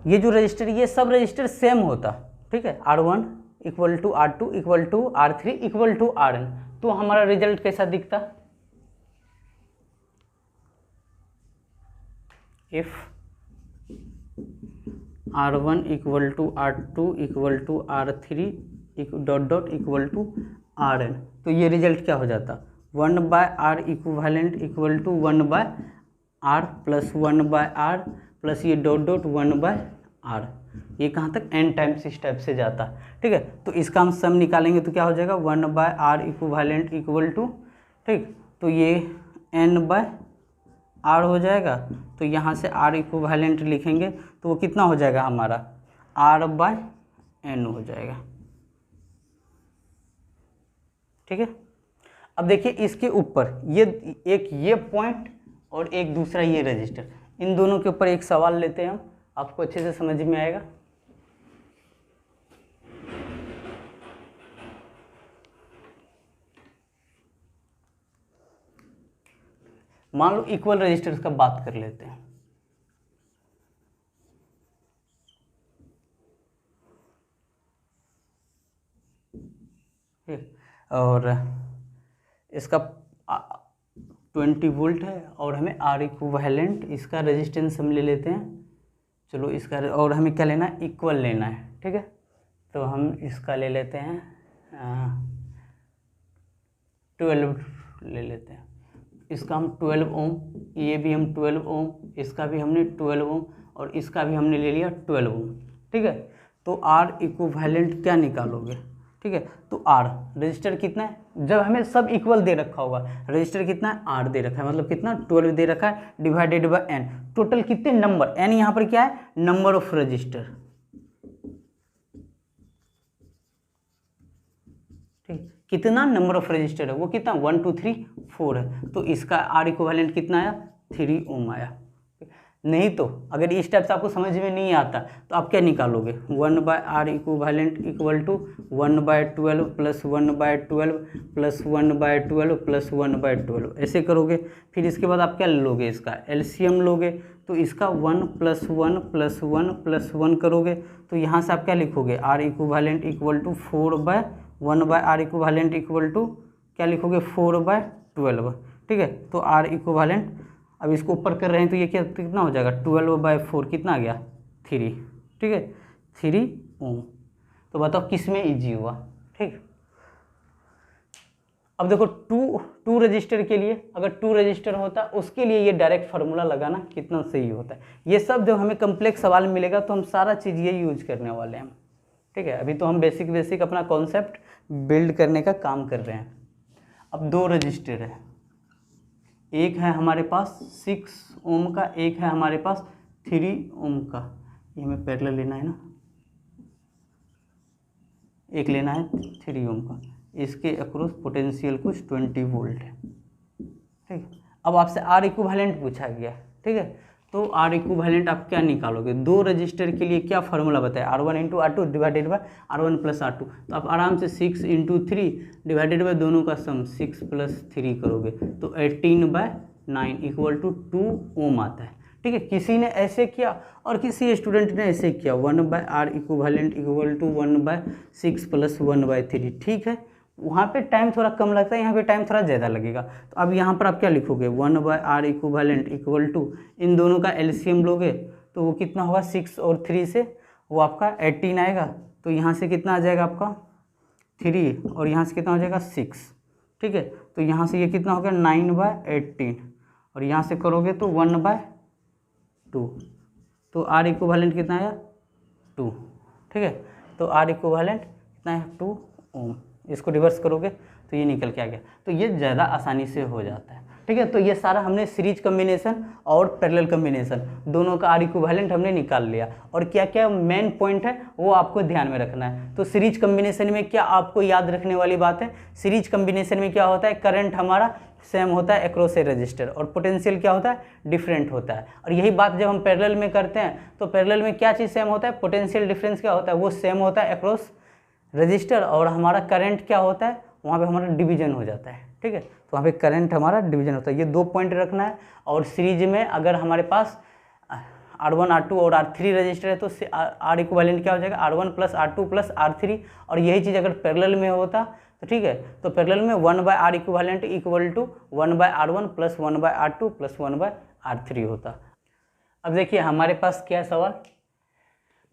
ये जो रजिस्टर, ये सब रजिस्टर सेम होता, ठीक है, R1 equal to R2 equal to R3 equal to Rn, तो हमारा रिजल्ट कैसा दिखता, if R1 equal to R2 equal to R3 dot dot equal to Rn, तो ये रिजल्ट क्या हो जाता 1/R equivalent equal to 1/R plus 1/R plus ये डॉट डॉट 1/R, ये कहाँ तक n टाइम्स इस टाइप से जाता। ठीक है, तो इसका हम सम निकालेंगे तो क्या हो जाएगा 1/R इक्विवेलेंट इक्वल टू, ठीक, तो ये n/R हो जाएगा, तो यहाँ से R इक्विवेलेंट लिखेंगे तो वो कितना हो जाएगा हमारा R/n हो जाएगा। ठीक है, अब देखिए इसके ऊपर ये एक ये पॉइंट और एक दूसरा ये रजिस्टर, इन दोनों के ऊपर एक सवाल लेते हैं हम, आपको अच्छे से समझ में आएगा। मान लो इक्वल रजिस्टर्स का बात कर लेते हैं। और इसका 20 वोल्ट है और हमें R इक्विवेलेंट इसका रेजिस्टेंस हम ले लेते हैं। चलो इसका, और हमें क्या लेना है, इक्वल लेना है। ठीक है, तो हम इसका ले लेते हैं 12 ले लेते हैं, इसका हम 12 ओम, ये भी हम 12 ओम, इसका भी हमने 12 ओम और इसका भी हमने ले लिया 12 ओम। ठीक है, तो R इक्विवेलेंट क्या निकालोगे, ठीक है, तो R रजिस्टर कितना है, जब हमें सब इक्वल दे रखा होगा, रजिस्टर कितना है R दे रखा है, मतलब कितना 12 दे रखा है डिवाइडेड बाय n, टोटल कितने नंबर, n यहाँ पर क्या है नंबर ऑफ रजिस्टर। ठीक, कितना नंबर ऑफ रजिस्टर है, वो कितना 1 2 3 4 है, तो इसका R इक्विवेलेंट कितना आया 3 ओम आया। नहीं तो अगर इस टाइप से आपको समझ में नहीं आता तो आप क्या निकालोगे 1/R equivalent equal to 1/12 plus 1/12 plus 1/12 plus 1/12, ऐसे करोगे। फिर इसके बाद आप क्या लोगे, इसका एलसीएम लोगे, तो इसका 1 + 1 + 1 + 1 करोगे, तो यहाँ से आप क्या लिखोगे R equivalent equal to 4/1/R equivalent equal to क्या लिखोगे 4/12। ठीक है, तो R इक्विवेलेंट, अब इसको ऊपर कर रहे हैं तो ये क्या कितना हो जाएगा 12/4, कितना आ गया 3। ठीक है, 3 ओम। तो बताओ किस में ईजी हुआ। ठीक, अब देखो टू रजिस्टर के लिए, अगर 2 रजिस्टर होता उसके लिए ये डायरेक्ट फार्मूला लगाना कितना सही होता है। ये सब जब हमें कम्प्लेक्स सवाल मिलेगा तो हम सारा चीज़ ये यूज करने वाले हैं। ठीक है, अभी तो हम बेसिक अपना कॉन्सेप्ट बिल्ड करने का काम कर रहे हैं। अब 2 रजिस्टर है, एक है हमारे पास 6 ओम का, एक है हमारे पास 3 ओम का, ये हमें पैरेलल लेना है ना, एक लेना है 3 ओम का, इसके अक्रॉस पोटेंशियल कुछ 20 वोल्ट है। ठीक है, अब आपसे R इक्विवेलेंट पूछा गया। ठीक है, तो आर इक्विवेलेंट आप क्या निकालोगे, दो रजिस्टर के लिए क्या फार्मूला बताया, R1 into R2 divided by R1 plus R2। तो आप आराम से 6 इंटू 3 डिवाइडेड बाय दोनों का सम 6 प्लस 3 करोगे तो 18/9 इक्वल टू 2 ओम आता है। ठीक है, किसी ने ऐसे किया और किसी स्टूडेंट ने ऐसे किया, 1/R equivalent equal to 1/6 plus 1/3। ठीक है, वहाँ पे टाइम थोड़ा कम लगता है, यहाँ पे टाइम थोड़ा ज़्यादा लगेगा। तो अब यहाँ पर आप क्या लिखोगे, 1/R इक्विवेलेंट इक्वल टू, इन दोनों का एलसीएम लोगे तो वो कितना होगा, 6 और 3 से वो आपका 18 आएगा। तो यहाँ से कितना आ जाएगा आपका 3 और यहाँ से कितना हो जाएगा 6। ठीक है, तो यहाँ से ये कितना हो गया 9/18 और यहाँ से करोगे तो 1/2। तो आर इक्विवेलेंट कितना आया 2। ठीक है, तो आर इक्विवेलेंट कितना है 2 ओम। इसको रिवर्स करोगे तो ये निकल के आ गया। तो ये ज़्यादा आसानी से हो जाता है। ठीक है, तो ये सारा हमने सीरीज कम्बिनेशन और पैरेलल कम्बिनेशन दोनों का आर इक्विवेलेंट हमने निकाल लिया। और क्या क्या मेन पॉइंट है वो आपको ध्यान में रखना है। तो सीरीज कम्बिनेशन में क्या आपको याद रखने वाली बात है, सीरीज कम्बिनेशन में क्या होता है, करंट हमारा सेम होता है अक्रॉस ए रजिस्टर और पोटेंशियल क्या होता है, डिफरेंट होता है। और यही बात जब हम पैरेलल में करते हैं तो पैरेलल में क्या चीज़ सेम होता है, पोटेंशियल डिफरेंस क्या होता है, वो सेम होता है अक्रॉस रजिस्टर। और हमारा करंट क्या होता है, वहाँ पे हमारा डिवीजन हो जाता है। ठीक है, तो वहाँ पे करंट हमारा डिवीजन होता है। ये 2 पॉइंट रखना है। और सीरीज में अगर हमारे पास R1 R2 और R3 रजिस्टर है तो आर इक्विवेलेंट क्या हो जाएगा, R1 plus R2 plus R3। और यही चीज़ अगर पैरेलल में होता तो ठीक है, तो पैरेलल में 1/R equivalent equal to 1/R1 plus 1/R2 plus 1/R3 होता। अब देखिए हमारे पास क्या सवाल,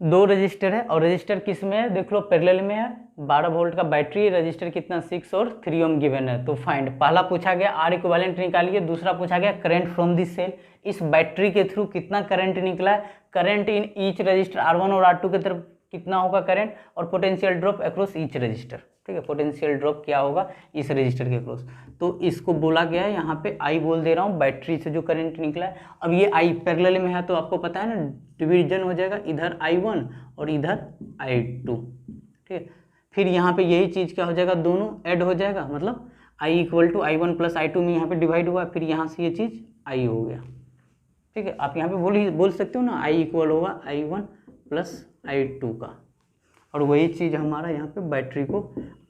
2 रजिस्टर है और रजिस्टर किस में है, देख लो पैरेलल में है, 12 वोल्ट का बैटरी, रजिस्टर कितना 6 और 3 ओम गिवन है। तो फाइंड, पहला पूछा गया आर इक्विवेलेंट निकालिए, दूसरा पूछा गया करंट फ्रॉम दिस सेल, इस बैटरी के थ्रू कितना करंट निकला है, current in each register R1 और R2 की तरफ कितना होगा करंट, और potential drop across each resistor. ठीक है, पोटेंशियल ड्रॉप क्या होगा इस रजिस्टर के अक्रॉस। तो इसको बोला गया है, यहाँ पे आई बोल दे रहा हूँ, बैटरी से जो करंट निकला है। अब ये आई पैरेलल में है तो आपको पता है ना, डिवीजन हो जाएगा, इधर I1 और इधर I2। ठीक है, फिर यहाँ पे यही चीज़ क्या हो जाएगा, दोनों ऐड हो जाएगा, मतलब I equal to I1 plus I2 में यहाँ पे डिवाइड हुआ, फिर यहाँ से ये चीज़ I हो गया। ठीक है, आप यहाँ पे बोल सकते हो ना, I इक्वल होगा I1 प्लस I2 का, और वही चीज़ हमारा यहाँ पे बैटरी को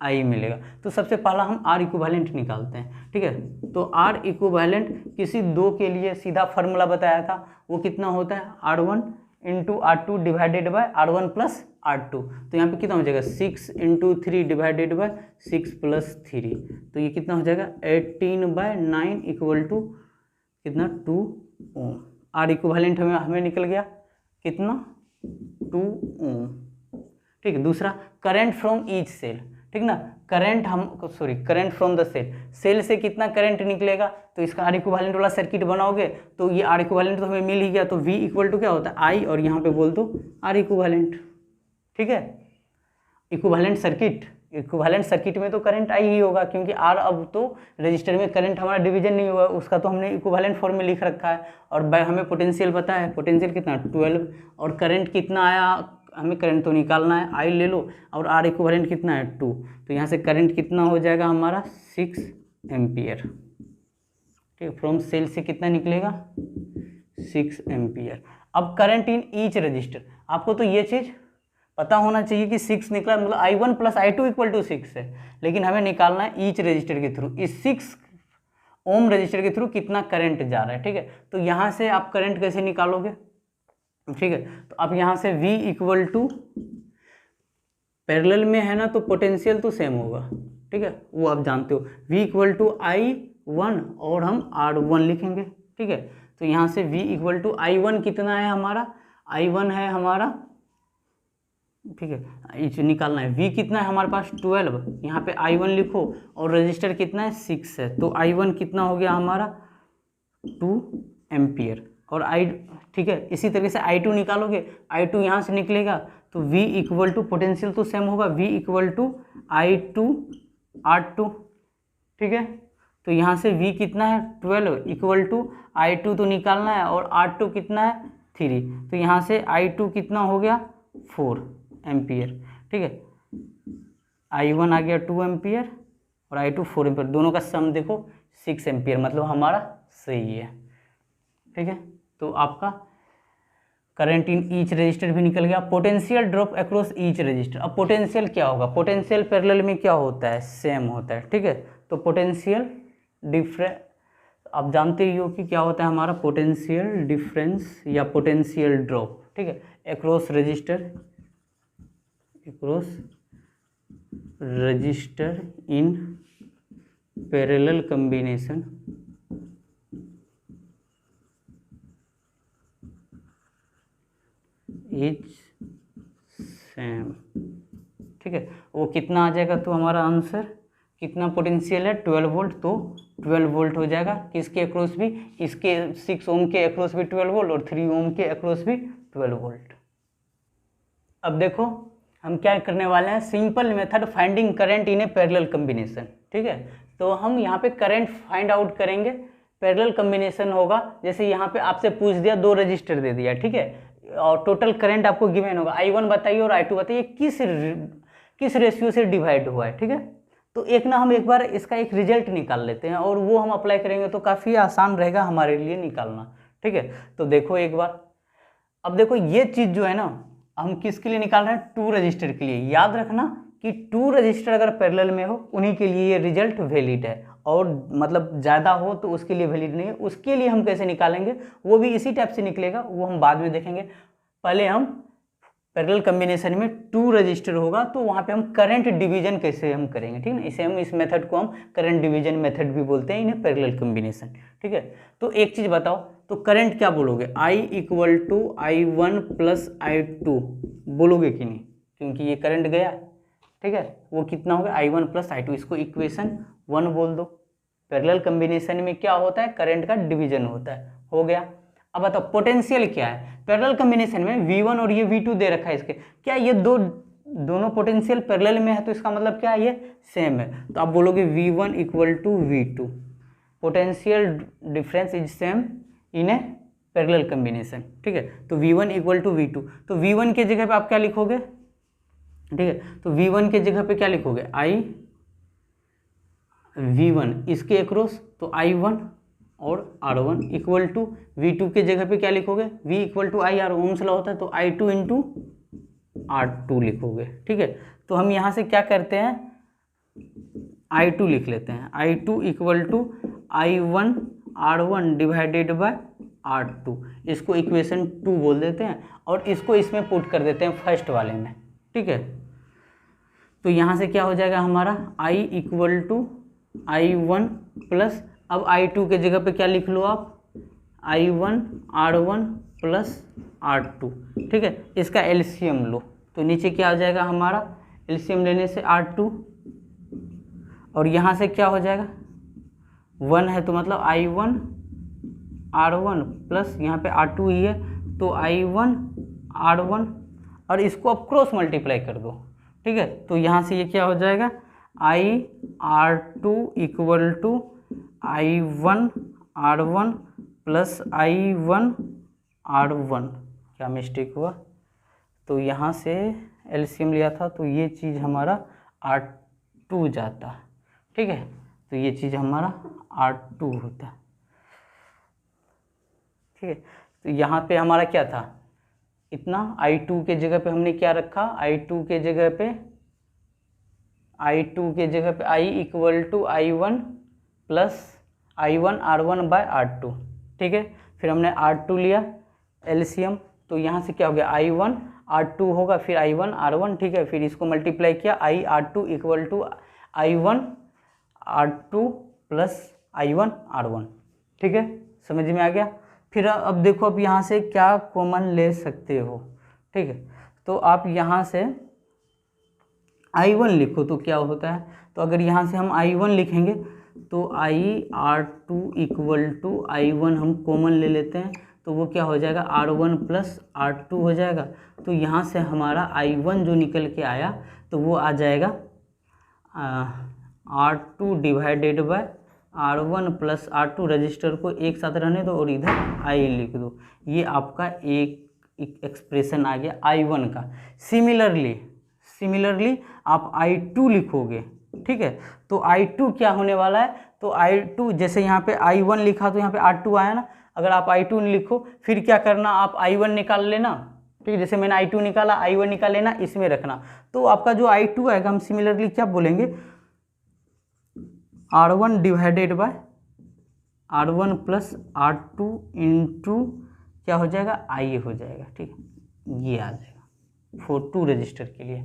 I मिलेगा। तो सबसे पहला हम आर इक्विवेलेंट निकालते हैं। ठीक है, तो आर इक्विवेलेंट किसी 2 के लिए सीधा फार्मूला बताया था, वो कितना होता है, R1 into R2 divided by R1 plus R2। तो यहाँ पे कितना हो जाएगा 6 इंटू 3 डिवाइडेड बाय 6 प्लस 3। तो ये कितना हो जाएगा 18/9 इक्वल टू कितना 2 ओम। आर इक्विवेलेंट हमें निकल गया कितना 2 ओम। ठीक है, दूसरा करंट फ्रॉम ईच सेल। ठीक ना, करंट फ्रॉम द सेल से कितना करंट निकलेगा, तो इसका आर इक्विवेलेंट वाला सर्किट बनाओगे तो ये आर इक्विवेलेंट तो हमें मिल ही गया। तो V इक्वल टू क्या होता है I, और यहाँ पे बोल दो आर इक्विवेलेंट। ठीक है, इक्विवेलेंट सर्किट में तो करंट I ही होगा, क्योंकि R अब तो रजिस्टर में करंट हमारा डिवीजन नहीं हुआ, उसका तो हमने इक्विवेलेंट फॉर्म में लिख रखा है। और हमें पोटेंशियल पता है, पोटेंशियल कितना 12, और करंट कितना आया, हमें करंट तो निकालना है, I ले लो, और आर इक्विवेलेंट कितना है 2। तो यहाँ से करंट कितना हो जाएगा हमारा 6 एम्पियर। ठीक है, फ्रॉम सेल से कितना निकलेगा 6 एम्पियर। अब करंट इन ईच रजिस्टर, आपको तो ये चीज़ पता होना चाहिए कि 6 निकला, मतलब I1 plus I2 equal to 6 है, लेकिन हमें निकालना है ईच रजिस्टर के थ्रू, इस 6 ओम रजिस्टर के थ्रू कितना करंट जा रहा है। ठीक है, तो यहाँ से आप करंट कैसे निकालोगे, ठीक है, तो अब यहाँ से V इक्वल टू, पैरेलल में है ना तो पोटेंशियल तो सेम होगा। ठीक है, वो आप जानते हो, V इक्वल टू I1 और हम R1 लिखेंगे। ठीक है, तो यहाँ से V इक्वल टू I1 कितना है हमारा, I1 है हमारा, ठीक है, इसे निकालना है। V कितना है हमारे पास 12, यहाँ पे I1 लिखो, और रजिस्टर कितना है 6 है, तो I1 कितना हो गया हमारा 2 एम्पियर, और ठीक है, इसी तरीके से I2 निकालोगे, I2 यहाँ से निकलेगा, तो V इक्वल टू, पोटेंशियल तो सेम होगा, V equal to I2 R2। ठीक है, तो यहाँ से V कितना है 12 इक्वल टू I2 तो निकालना है, और R2 कितना है 3, तो यहाँ से I2 कितना हो गया 4 एम्पियर। ठीक है, I1 आ गया 2 एम्पियर और I2 4 एम्पियर, दोनों का सम देखो 6 एम्पियर, मतलब हमारा सही है। ठीक है, तो आपका करंट इन ईच रजिस्टर भी निकल गया। Potential drop across each resistor, अब पोटेंशियल क्या होगा, पोटेंशियल पैरेलल में क्या होता है, सेम होता है, ठीक है। तो पोटेंशियल डिफरेंस आप जानते ही हो कि क्या होता है हमारा, पोटेंशियल डिफरेंस या पोटेंशियल ड्रॉप, ठीक है, across register, across register in parallel combination is same, ठीक है। वो कितना आ जाएगा, तो हमारा आंसर कितना पोटेंशियल है 12 वोल्ट, तो 12 वोल्ट हो जाएगा। किसके अक्रॉस भी, इसके 6 ओम के अक्रॉस भी 12 वोल्ट और 3 ओम के अक्रॉस भी 12 वोल्ट। अब देखो हम क्या करने वाले हैं, simple method finding current in A parallel combination, ठीक है। तो हम यहाँ पे करंट फाइंड आउट करेंगे, पैरेलल कॉम्बिनेशन होगा, जैसे यहाँ पे आपसे पूछ दिया 2 रजिस्टर दे दिया, ठीक है, और टोटल करंट आपको गिवन होगा, I1 बताइए और I2 बताइए किस रेशियो से डिवाइड हुआ है, ठीक है। तो एक ना हम एक बार इसका एक रिजल्ट निकाल लेते हैं और वो हम अप्लाई करेंगे तो काफ़ी आसान रहेगा हमारे लिए निकालना, ठीक है। तो देखो एक बार, अब देखो ये चीज़ जो है ना हम किसके लिए निकाल रहे हैं, 2 रजिस्टर के लिए। याद रखना कि 2 रजिस्टर अगर पैरेलल में हो उन्हीं के लिए ये रिजल्ट वैलिड है, और मतलब ज़्यादा हो तो उसके लिए वैलिड नहीं है। उसके लिए हम कैसे निकालेंगे वो भी इसी टाइप से निकलेगा, वो हम बाद में देखेंगे। पहले हम पैरेलल कॉम्बिनेशन में 2 रजिस्टर होगा तो वहाँ पे हम करंट डिवीजन कैसे हम करेंगे, ठीक है ना। इसे हम इस मेथड को हम करंट डिवीजन मेथड भी बोलते हैं, इन्हें पैरेलल कॉम्बिनेशन, ठीक है। तो एक चीज़ बताओ, तो करंट क्या बोलोगे, I = I1 + I2 बोलोगे कि नहीं, क्योंकि ये करंट गया, ठीक है, वो कितना हो गया I1 + I2, इसको इक्वेशन 1 बोल दो। पैरेलल कॉम्बिनेशन में क्या होता है, करंट का डिवीजन होता है, हो गया। अब बताओ पोटेंशियल क्या है, पैरेलल कॉम्बिनेशन में V1 और ये V2 दे रखा है इसके, क्या ये दोनों पोटेंशियल पैरेलल में है, तो इसका मतलब क्या है, ये सेम है। तो आप बोलोगे V1 = V2, potential difference is same in A parallel combination, ठीक है। तो V1 = V2, तो V1 के जगह पे आप क्या लिखोगे, ठीक है, तो V1 के जगह पे क्या लिखोगे, V1 इसके अक्रॉस तो I1 और R1 = V2 के जगह पे क्या लिखोगे, V = IR, ओम्स लॉ होता है, तो I2 × R2 लिखोगे, ठीक है। तो हम यहाँ से क्या करते हैं, I2 लिख लेते हैं, I2 = I1 R1 / R2, इसको इक्वेशन 2 बोल देते हैं और इसको इसमें पुट कर देते हैं फर्स्ट वाले में, ठीक है। तो यहाँ से क्या हो जाएगा हमारा, I = I1 प्लस, अब I2 के जगह पे क्या लिख लो आप, I1 R1 + R2, ठीक है। इसका एलसीएम लो, तो नीचे क्या हो जाएगा हमारा, एलसीएम लेने से R2, और यहाँ से क्या हो जाएगा 1 है, तो मतलब I1 R1 प्लस यहाँ पे R2 ही है, तो I1 R1, और इसको अब क्रॉस मल्टीप्लाई कर दो, ठीक है। तो यहाँ से ये क्या हो जाएगा, IR2 = I1 R1 + I1 R1, क्या मिस्टेक हुआ, तो यहाँ से एलसीएम लिया था तो ये चीज़ हमारा R2 जाता, ठीक है। तो ये चीज़ हमारा R2 होता, ठीक है। तो यहाँ पे हमारा क्या था, इतना I2 के जगह पे हमने क्या रखा, I2 के जगह पे I = I1 + I1 R1 / R2, ठीक है। फिर हमने R2 लिया एलसीएम, तो यहाँ से क्या हो गया, I1 R2 होगा, फिर I1 R1, ठीक है। फिर इसको मल्टीप्लाई किया, IR2 = I1 R2 + I1 R1, ठीक है, समझ में आ गया। फिर अब देखो, अब यहाँ से क्या कॉमन ले सकते हो, ठीक है। तो आप यहाँ से I1 लिखो तो क्या होता है, तो अगर यहाँ से हम I1 लिखेंगे तो IR2 = I1 हम कॉमन ले लेते हैं, तो वो क्या हो जाएगा, R1 + R2 हो जाएगा। तो यहाँ से हमारा I1 जो निकल के आया तो वो आ जाएगा R2 / R1 + R2, रजिस्टर को एक साथ रहने दो और इधर I लिख दो, ये आपका एक एक्सप्रेशन आ गया I1 का। सिमिलरली आप I2 लिखोगे, ठीक है। तो I2 क्या होने वाला है, तो I2 जैसे यहाँ पे I1 लिखा तो यहाँ पे R2 आया ना, अगर आप I2 लिखो फिर क्या करना, आप I1 निकाल लेना, ठीक है, जैसे मैंने I2 निकाला, I1 निकाल लेना, इसमें रखना, तो आपका जो I2 आएगा हम सिमिलरली क्या बोलेंगे, R1 divided by R1 plus R2 into क्या हो जाएगा, I हो जाएगा, ठीक है, ये आ जाएगा 2 रजिस्टर के लिए।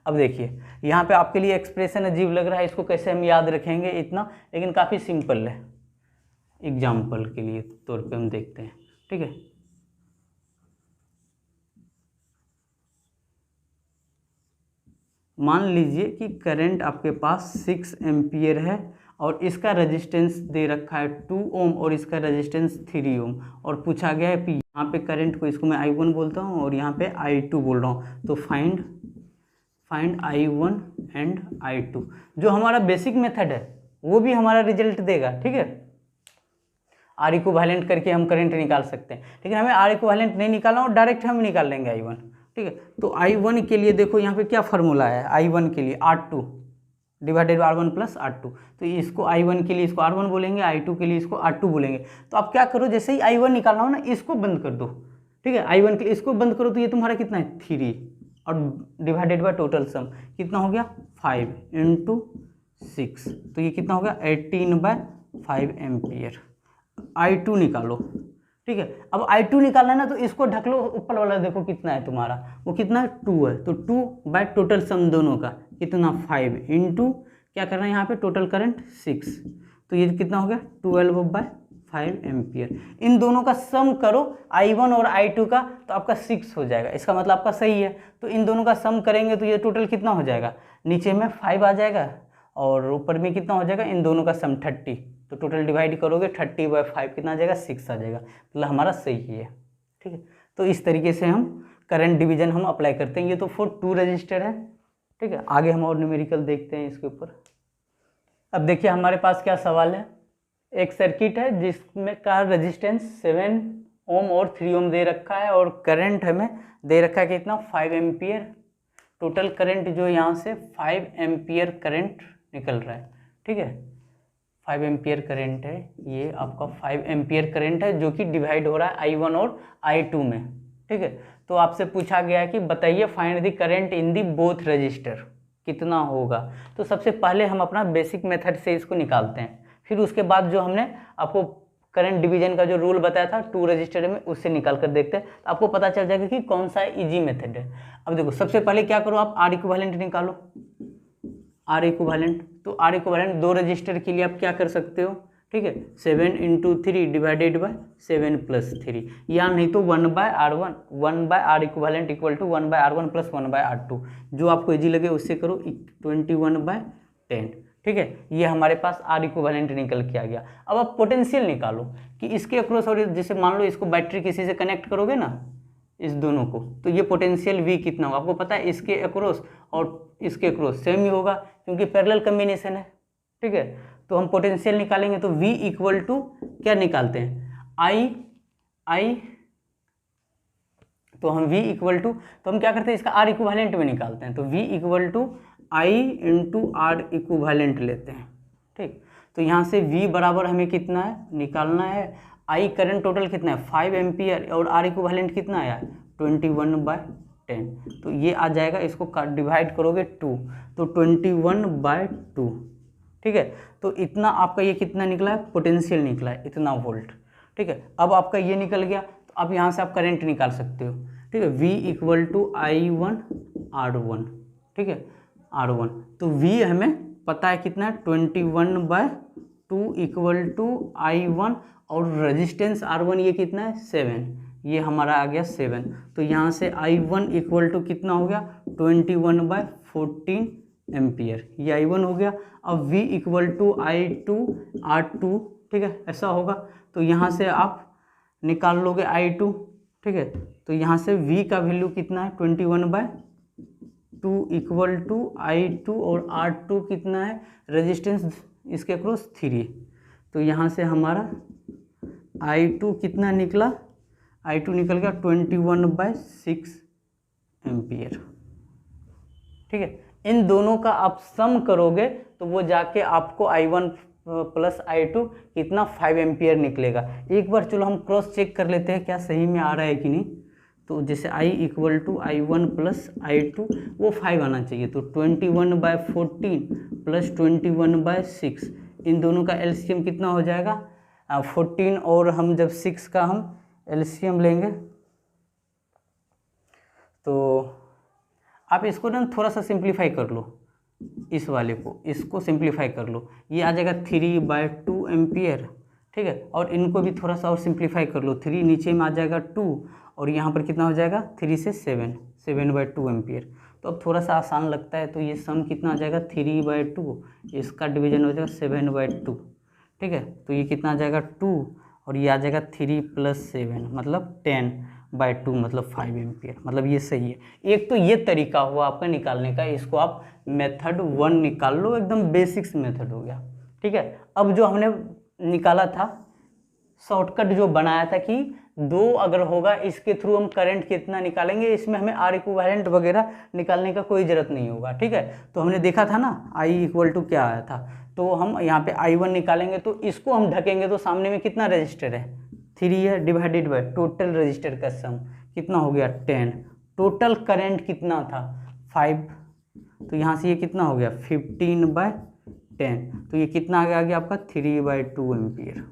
अब देखिए यहाँ पे आपके लिए एक्सप्रेशन अजीब लग रहा है, इसको कैसे हम याद रखेंगे इतना, लेकिन काफ़ी सिंपल है, एग्जाम्पल के लिए तौर पे हम देखते हैं, ठीक है। मान लीजिए कि करंट आपके पास 6 एम्पियर है और इसका रेजिस्टेंस दे रखा है 2 ओम और इसका रेजिस्टेंस 3 ओम, और पूछा गया है कि यहाँ पे करंट को, इसको मैं I1 बोलता हूँ और यहाँ पे I2 बोल रहा हूँ, तो फाइंड I1 एंड I2। जो हमारा बेसिक मेथड है वो भी हमारा रिजल्ट देगा, ठीक है। आर इक्विवेलेंट करके हम करंट निकाल सकते हैं, लेकिन हमें आर इक्विवेलेंट नहीं निकालना और डायरेक्ट हम निकाल लेंगे I1, ठीक है। तो I1 के लिए देखो यहाँ पे क्या फार्मूला है, I1 के लिए R2 divided by R1 plus R2, तो इसको I1 के लिए इसको R1 बोलेंगे, I2 के लिए इसको R2 बोलेंगे। तो आप क्या करो, जैसे ही I1 निकालना हो ना, इसको बंद कर दो, ठीक है, I1 के लिए इसको बंद करो, तो ये तुम्हारा कितना है 3 और डिवाइडेड बाय टोटल सम कितना हो गया 5 इंटू 6, तो ये कितना हो गया 18/5 एम्पियर। I2 निकालो, ठीक है। अब I2 निकालना है ना, तो इसको ढक लो, ऊपर वाला देखो कितना है तुम्हारा, वो कितना है 2 है, तो 2 बाय टोटल सम दोनों का कितना 5 इंटू क्या करना है यहाँ पे टोटल करंट 6, तो ये कितना हो गया 12/5 एम्पियर। इन दोनों का सम करो I1 और I2 का, तो आपका 6 हो जाएगा, इसका मतलब आपका सही है। तो इन दोनों का सम करेंगे तो ये टोटल कितना हो जाएगा, नीचे में 5 आ जाएगा और ऊपर में कितना हो जाएगा, इन दोनों का सम 30, तो टोटल डिवाइड करोगे 30/5 कितना आ जाएगा 6 आ जाएगा, मतलब हमारा सही है, ठीक है। तो इस तरीके से हम करंट डिवीजन हम अप्लाई करते हैं। ये तो फॉर 2 रजिस्टर है, ठीक है। आगे हम और न्यूमेरिकल देखते हैं इसके ऊपर। अब देखिए हमारे पास क्या सवाल है, एक सर्किट है जिसमें का रेजिस्टेंस 7 ओम और 3 ओम दे रखा है और करंट हमें दे रखा है कितना 5 एम्पियर। टोटल करंट जो यहाँ से 5 एम्पियर करंट निकल रहा है, ठीक है, 5 एम्पियर करंट है, ये आपका 5 एम्पियर करंट है जो कि डिवाइड हो रहा है I1 और I2 में, ठीक है। तो आपसे पूछा गया है कि बताइए find the current in the both register, कितना होगा। तो सबसे पहले हम अपना बेसिक मेथड से इसको निकालते हैं, फिर उसके बाद जो हमने आपको करंट डिवीजन का जो रूल बताया था 2 रजिस्टर में, उससे निकाल कर देखते हैं, तो आपको पता चल जाएगा कि कौन सा इजी मेथड है। अब देखो सबसे पहले क्या करो, आप आर इक्विवेलेंट निकालो, आर इक्विवेलेंट। तो आर इक्विवेलेंट 2 रजिस्टर के लिए आप क्या कर सकते हो, ठीक है, 7 इंटू 3 डिवाइडेड बाय 7 प्लस 3, या नहीं तो 1/R1, 1/R equivalent equal to 1/R1 plus 1/R2, जो आपको इजी लगे उससे करो, 21/10, ठीक है। ये हमारे पास आर इक्विवेलेंट निकल के आ गया। अब आप पोटेंशियल निकालो कि इसके अक्रॉस, और जैसे मान लो इसको बैटरी किसी से कनेक्ट करोगे ना, इस दोनों को, तो ये पोटेंशियल V कितना होगा आपको पता है, इसके अक्रॉस और इसके अक्रॉस सेम ही होगा क्योंकि पैरेलल कॉम्बिनेशन है, ठीक है। तो हम पोटेंशियल निकालेंगे तो V इक्वल टू क्या निकालते हैं I, तो हम V इक्वल टू, तो हम क्या करते हैं इसका R इक्विवेलेंट में निकालते हैं, तो V equal to I into R equivalent लेते हैं, ठीक। तो यहाँ से V बराबर हमें कितना है निकालना है, I करंट टोटल कितना है 5 एम्पियर और R इक्विवेलेंट कितना आया 21/10, तो ये आ जाएगा, इसको डिवाइड करोगे 2, तो 21/2, ठीक है। तो इतना आपका ये कितना निकला है, पोटेंशियल निकला है इतना वोल्ट, ठीक है। अब आपका ये निकल गया, तो अब यहाँ से आप करंट निकाल सकते हो, ठीक है, V equal to I1 R1, ठीक है, R1। तो V हमें पता है कितना है 21/2 इक्वल टू I1 और रेजिस्टेंस R1 ये कितना है 7, ये हमारा आ गया 7, तो यहाँ से I1 इक्वल टू कितना हो गया 21/14 एम्पियर, ये I1 हो गया। अब V equal to I2 R2, ठीक है, ऐसा होगा। तो यहाँ से आप निकाल लोगे I2, ठीक है, तो यहाँ से V का वैल्यू कितना है 21/2 इक्वल टू I2 और R2 कितना है रेजिस्टेंस इसके अक्रॉस 3, तो यहाँ से हमारा I2 कितना निकला, I2 निकल गया 21/6 एम्पियर, ठीक है। इन दोनों का आप सम करोगे तो वो जाके आपको I1 प्लस I2 कितना 5 एम्पियर निकलेगा। एक बार चलो हम क्रॉस चेक कर लेते हैं क्या सही में आ रहा है कि नहीं। तो जैसे I = I1 + I2 वो 5 आना चाहिए, तो 21/14 + 21/6 इन दोनों का एलसीएम कितना हो जाएगा 14, और हम जब 6 का हम एलसीएम लेंगे तो आप इसको ना थोड़ा सा सिंप्लीफाई कर लो, इस वाले को, इसको सिंप्लीफाई कर लो, ये आ जाएगा 3/2 एम्पियर, ठीक है। और इनको भी थोड़ा सा और सिंप्लीफाई कर लो, 3 नीचे में आ जाएगा 2, और यहाँ पर कितना हो जाएगा 3 से 7/2 एम्पियर। तो अब थोड़ा सा आसान लगता है, तो ये सम कितना आ जाएगा 3/2, इसका डिवीजन हो जाएगा 7/2, ठीक है। तो ये कितना आ जाएगा 2, और ये आ जाएगा 3 + 7 मतलब 10/2 मतलब 5 एम्पियर, मतलब ये सही है। एक तो ये तरीका हुआ आपका निकालने का, इसको आप मेथड 1 निकाल लो, एकदम बेसिक्स मेथड हो गया, ठीक है। अब जो हमने निकाला था शॉर्टकट जो बनाया था कि 2 अगर होगा इसके थ्रू हम करंट कितना निकालेंगे, इसमें हमें R इक्विवेलेंट वगैरह निकालने का कोई ज़रूरत नहीं होगा, ठीक है। तो हमने देखा था ना I = क्या आया था, तो हम यहाँ पे I1 निकालेंगे, तो इसको हम ढकेंगे तो सामने में कितना रजिस्टर है 3 है, डिवाइडेड बाय टोटल रजिस्टर का सम कितना हो गया 10, टोटल करंट कितना था 5, तो यहाँ से ये कितना हो गया 15/10, तो ये कितना आ गया आपका 3/2 एम्पियर।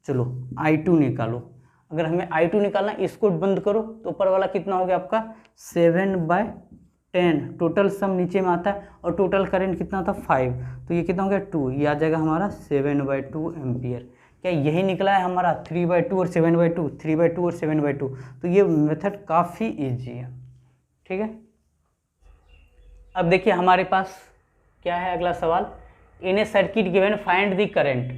चलो I2 निकालो, अगर हमें I2 निकालना, इसको बंद करो तो ऊपर वाला कितना हो गया आपका 7/10, टोटल सम नीचे में आता है, और टोटल करंट कितना था 5, तो ये कितना हो गया 2, ये आ जाएगा हमारा 7/2 एम्पियर। क्या यही निकला है हमारा 3/2 और 7/2, 3/2 और 7/2, तो ये मेथड काफ़ी ईजी है, ठीक है। अब देखिए हमारे पास क्या है अगला सवाल, in a circuit given find the current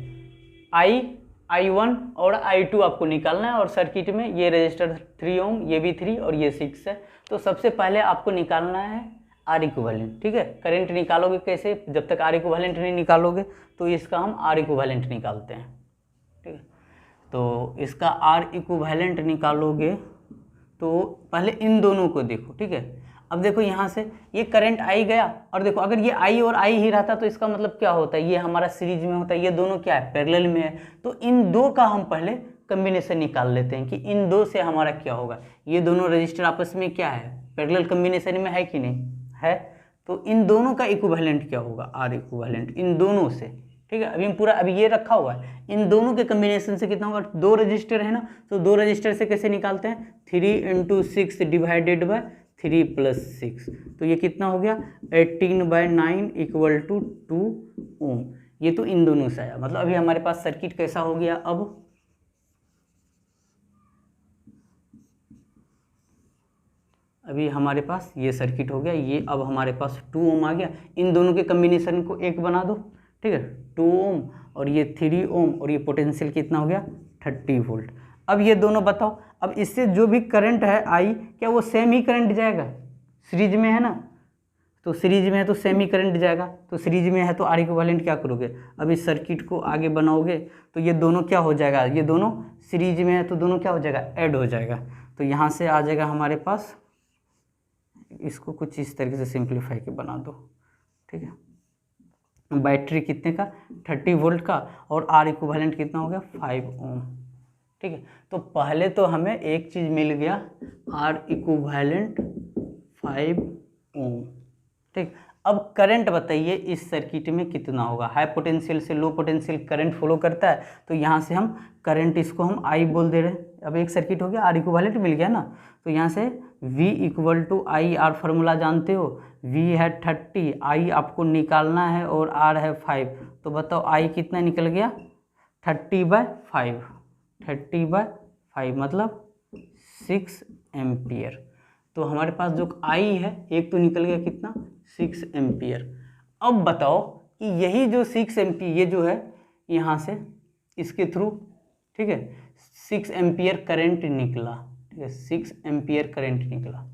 I1 और I2 आपको निकालना है, और सर्किट में ये रजिस्टर 3 ओम, ये भी 3 और ये 6 है। तो सबसे पहले आपको निकालना है R इक्विवेलेंट, ठीक है। करंट निकालोगे कैसे, जब तक R इक्विवेलेंट नहीं निकालोगे तो इसका हम R इक्विवेलेंट निकालते हैं, ठीक है। तो इसका R इक्विवेलेंट निकालोगे तो पहले इन दोनों को देखो, ठीक है। अब देखो यहाँ से ये करंट I गया, और देखो अगर ये I और I ही रहता तो इसका मतलब क्या होता है, ये हमारा सीरीज में होता है, ये दोनों क्या है पैरेलल में है। तो इन दो का हम पहले कम्बिनेशन निकाल लेते हैं कि इन दो से हमारा क्या होगा, ये दोनों रजिस्टर आपस में क्या है पैरेलल कम्बिनेशन में है कि नहीं है, तो इन दोनों का इक्विवेलेंट क्या होगा R इक्विवेलेंट इन दोनों से, ठीक है। अभी पूरा अभी ये रखा हुआ है, इन दोनों के कम्बिनेशन से कितना होगा, 2 रजिस्टर है ना, तो 2 रजिस्टर से कैसे निकालते हैं 3 × 6 डिवाइडेड बाय 3 + 6, तो ये कितना हो गया 18/9 = 2 ओम। ये तो इन दोनों से आया, मतलब अभी हमारे पास सर्किट कैसा हो गया, अब अभी हमारे पास ये सर्किट हो गया, ये अब हमारे पास 2 ओम आ गया, इन दोनों के कम्बिनेशन को एक बना दो, ठीक है 2 ओम और ये 3 ओम, और ये पोटेंशियल कितना हो गया 30 वोल्ट। अब ये दोनों बताओ, अब इससे जो भी करंट है I, क्या वो सेम ही करंट जाएगा, सीरीज में है ना, तो सीरीज में है तो सेम ही करंट जाएगा, तो सीरीज में है तो R इक्विवेलेंट क्या करोगे, अब इस सर्किट को आगे बनाओगे तो ये दोनों क्या हो जाएगा, ये दोनों सीरीज में है तो दोनों क्या हो जाएगा ऐड हो जाएगा। तो यहाँ से आ जाएगा हमारे पास, इसको कुछ इस तरीके से सिंप्लीफाई के बना दो, ठीक है। बैटरी कितने का 30 वोल्ट का, और R इक्विवेलेंट कितना हो गया 5 ओम, ठीक है। तो पहले तो हमें एक चीज़ मिल गया R इक्विवेलेंट 5 ओम, ठीक। अब करंट बताइए इस सर्किट में कितना होगा, हाई पोटेंशियल से लो पोटेंशियल करंट फॉलो करता है, तो यहाँ से हम करंट इसको हम I बोल दे रहे हैं। अब एक सर्किट हो गया, R इक्विवेलेंट मिल गया ना, तो यहाँ से V = I, R फार्मूला जानते हो, V है 30, I आपको निकालना है और R है 5, तो बताओ I कितना निकल गया 30/5, 30/5 मतलब 6 एम्पियर। तो हमारे पास जो I है एक तो निकल गया कितना 6 एम्पियर। अब बताओ कि यही जो 6 एम्पियर ये जो है यहाँ से इसके थ्रू, ठीक है 6 एम्पियर करंट निकला, ठीक है 6 एम्पियर करंट निकला।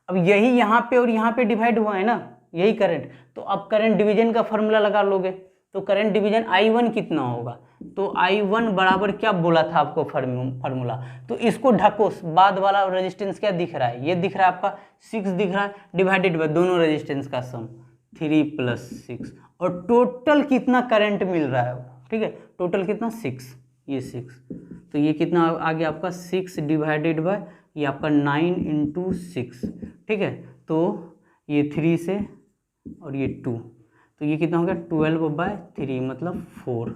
अब यही यहाँ पे और यहाँ पे डिवाइड हुआ है ना यही करंट, तो अब करंट डिवीजन का फॉर्मूला लगा लोगे, तो करंट डिवीजन I1 कितना होगा, तो I1 बराबर क्या बोला था आपको फार्मूला, तो इसको ढको, बाद वाला रेजिस्टेंस क्या दिख रहा है, ये दिख रहा है आपका 6 दिख रहा है, डिवाइडेड बाय दोनों रेजिस्टेंस का सम 3 + 6, और टोटल कितना करंट मिल रहा है ठीक है। टोटल कितना 6, ये 6, तो ये कितना आ गया आपका 6 डिवाइडेड बाय ये आपका 9 × 6, ठीक है। तो ये 3 से और ये 2, तो ये कितना हो गया 12/3 मतलब 4।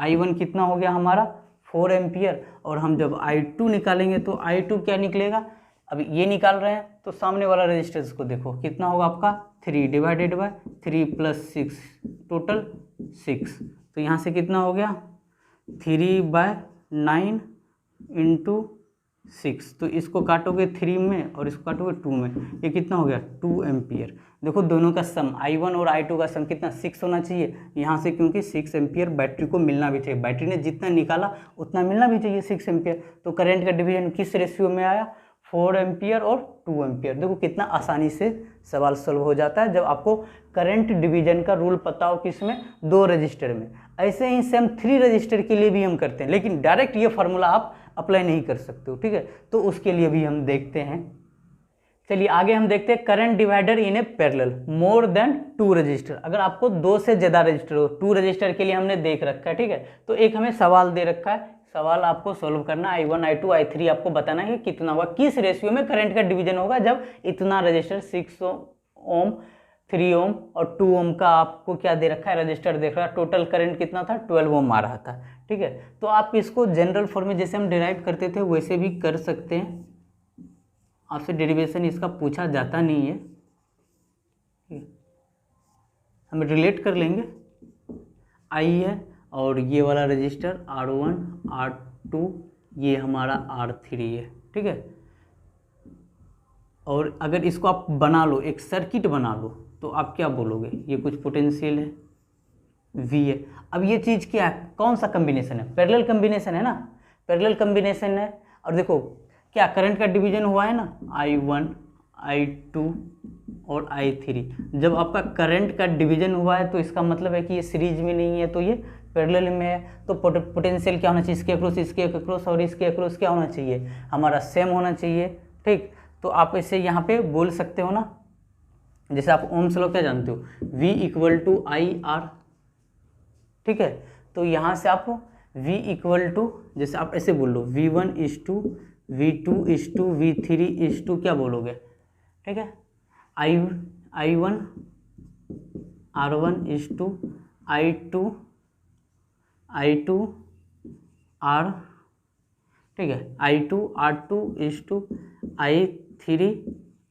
I1 कितना हो गया हमारा 4 एम्पियर, और हम जब I2 निकालेंगे तो I2 क्या निकलेगा, अब ये निकाल रहे हैं तो सामने वाला रेजिस्टेंस को देखो कितना होगा आपका 3 डिवाइडेड बाय 3 + 6 टोटल 6, तो यहाँ से कितना हो गया 3/9 × 6, तो इसको काटोगे 3 में और इसको काटोगे 2 में, ये कितना हो गया 2 एम्पियर। देखो दोनों का सम I1 और I2 का सम कितना 6 होना चाहिए यहाँ से, क्योंकि 6 एम्पियर बैटरी को मिलना भी चाहिए, बैटरी ने जितना निकाला उतना मिलना भी चाहिए 6 एम्पियर। तो करंट का डिवीजन किस रेशियो में आया 4 एम्पियर और 2 एम्पियर। देखो कितना आसानी से सवाल सॉल्व हो जाता है जब आपको करंट डिवीजन का रूल पता हो, किसमें 2 रजिस्टर में। ऐसे ही सेम 3 रजिस्टर के लिए भी हम करते हैं, लेकिन डायरेक्ट ये फार्मूला आप अप्लाई नहीं कर सकते हो, ठीक है। तो उसके लिए भी हम देखते हैं। चलिए आगे हम देखते हैं करंट डिवाइडर इन ए पैरेलल मोर देन 2 रजिस्टर। अगर आपको 2 से ज़्यादा रजिस्टर हो, 2 रजिस्टर के लिए हमने देख रखा है, ठीक है। तो एक हमें सवाल दे रखा है, सवाल आपको सोल्व करना, I1 I2 I3 आपको बताना है कि कितना होगा, किस रेशियो में करंट का डिवीजन होगा जब इतना रजिस्टर 6 ओम 3 ओम और 2 ओम का आपको क्या दे रखा है रजिस्टर देख रहा है। टोटल करंट कितना था 12 ओम आ रहा था, ठीक है। तो आप इसको जनरल फॉर्म में जैसे हम डिराइव करते थे वैसे भी कर सकते हैं, आपसे डेरिवेशन इसका पूछा जाता नहीं है, हम रिलेट कर लेंगे। I है और ये वाला रजिस्टर R1 R2 ये हमारा R3 है, ठीक है। और अगर इसको आप बना लो, एक सर्किट बना लो, तो आप क्या बोलोगे, ये कुछ पोटेंशियल है V है। अब ये चीज़ क्या है, कौन सा कम्बिनेशन है, पैरेलल कम्बिनेशन है ना, पैरेलल कम्बिनेशन है। और देखो क्या करंट का डिवीजन हुआ है ना I1 I2 और I3। जब आपका करंट का डिवीजन हुआ है तो इसका मतलब है कि ये सीरीज में नहीं है, तो ये पैरेलल में है। तो पोटेंशियल क्या होना चाहिए, इसके अक्रॉस और इसके अक्रॉस क्या होना चाहिए हमारा सेम होना चाहिए, ठीक। तो आप इसे यहाँ पे बोल सकते हो ना, जैसे आप ओम्स लॉ क्या जानते हो, V = IR, ठीक है। तो यहाँ से आप V जैसे आप ऐसे बोल लो V1 V2 V3 क्या बोलोगे, ठीक है। I1 R1 I2 R, ठीक है। I2 R2 I3